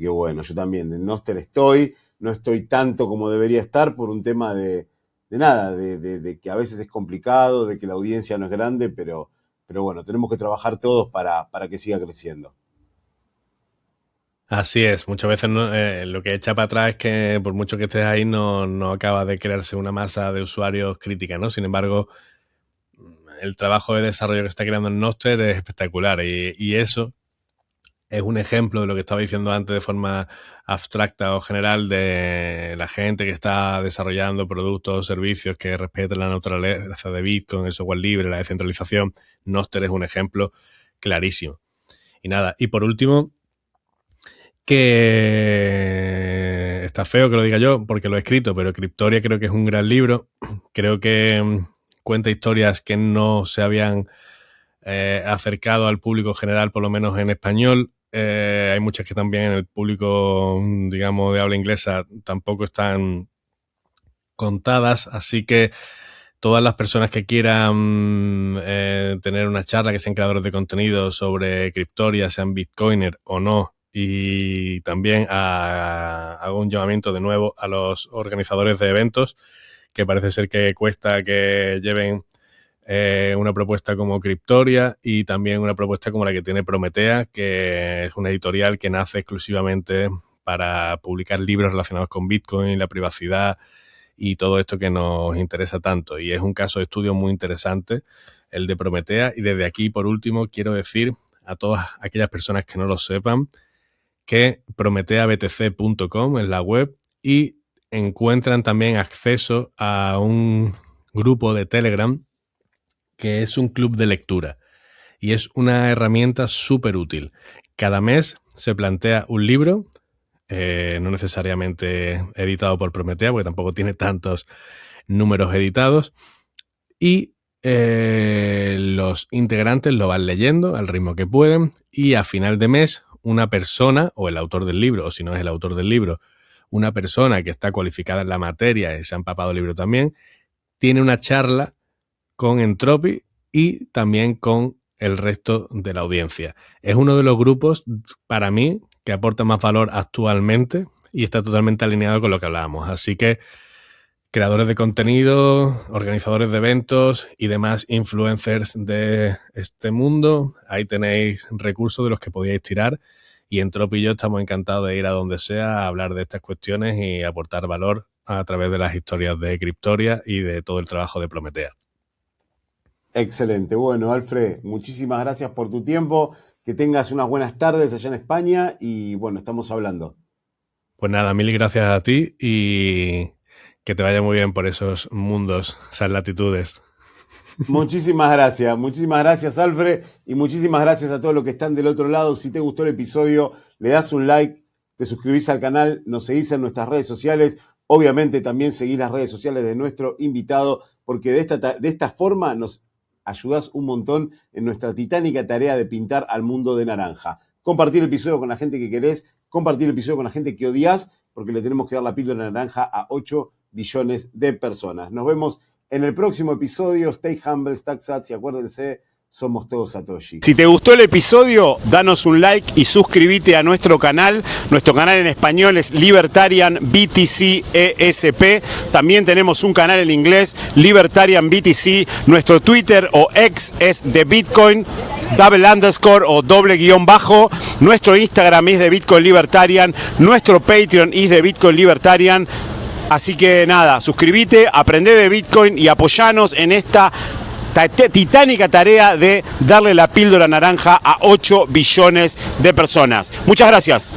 bueno, yo también en Nostr estoy, no estoy tanto como debería estar por un tema de nada, de que a veces es complicado, de que la audiencia no es grande, pero bueno, tenemos que trabajar todos para que siga creciendo. Así es, muchas veces lo que echa para atrás es que por mucho que estés ahí no acaba de crearse una masa de usuarios crítica, ¿no? Sin embargo, el trabajo de desarrollo que está creando en Nostr es espectacular y eso es un ejemplo de lo que estaba diciendo antes de forma abstracta o general de la gente que está desarrollando productos o servicios que respeten la naturaleza de Bitcoin, el software libre, la descentralización. Nostr es un ejemplo clarísimo. Y nada, y por último, que está feo que lo diga yo porque lo he escrito, pero Cryptoria creo que es un gran libro. Creo que cuenta historias que no se habían acercado al público general, por lo menos en español. Hay muchas que también en el público, digamos, de habla inglesa tampoco están contadas, así que todas las personas que quieran tener una charla, que sean creadores de contenido sobre Cryptoria, sean Bitcoiner o no, y también hago un llamamiento de nuevo a los organizadores de eventos, que parece ser que cuesta que lleven una propuesta como Cryptoria y también una propuesta como la que tiene Prometea, que es una editorial que nace exclusivamente para publicar libros relacionados con Bitcoin, la privacidad y todo esto que nos interesa tanto. Y es un caso de estudio muy interesante el de Prometea. Y desde aquí, por último, quiero decir a todas aquellas personas que no lo sepan que prometeabtc.com es la web y encuentran también acceso a un grupo de Telegram que es un club de lectura y es una herramienta súper útil. Cada mes se plantea un libro, no necesariamente editado por Prometea, porque tampoco tiene tantos números editados, y los integrantes lo van leyendo al ritmo que pueden y a final de mes una persona, o el autor del libro, o si no es el autor del libro, una persona que está cualificada en la materia y se ha empapado el libro también, tiene una charla con Entropy y también con el resto de la audiencia. Es uno de los grupos, para mí, que aporta más valor actualmente y está totalmente alineado con lo que hablábamos. Así que creadores de contenido, organizadores de eventos y demás influencers de este mundo, ahí tenéis recursos de los que podíais tirar y Entropy y yo estamos encantados de ir a donde sea a hablar de estas cuestiones y aportar valor a través de las historias de Cryptoria y de todo el trabajo de Prometea. Excelente. Bueno, Alfred, muchísimas gracias por tu tiempo. Que tengas unas buenas tardes allá en España y bueno, estamos hablando. Pues nada, mil gracias a ti y que te vaya muy bien por esos mundos, esas latitudes. Muchísimas gracias Alfred y muchísimas gracias a todos los que están del otro lado. Si te gustó el episodio, le das un like, te suscribís al canal, nos seguís en nuestras redes sociales. Obviamente también seguís las redes sociales de nuestro invitado porque de esta forma nos ayudás un montón en nuestra titánica tarea de pintar al mundo de naranja. Compartir el episodio con la gente que querés, compartir el episodio con la gente que odias, porque le tenemos que dar la píldora naranja a 8 billones de personas. Nos vemos en el próximo episodio. Stay humble, stack sats y acuérdense, somos todos Satoshi. Si te gustó el episodio, danos un like y suscríbete a nuestro canal. Nuestro canal en español es Libertarian BTC ESP. También tenemos un canal en inglés, Libertarian BTC. Nuestro Twitter o X es de Bitcoin, __ o __. Nuestro Instagram es de Bitcoin Libertarian. Nuestro Patreon es de Bitcoin Libertarian. Así que nada, suscríbete, aprende de Bitcoin y apoyanos en esta titánica tarea de darle la píldora naranja a 8 billones de personas. Muchas gracias.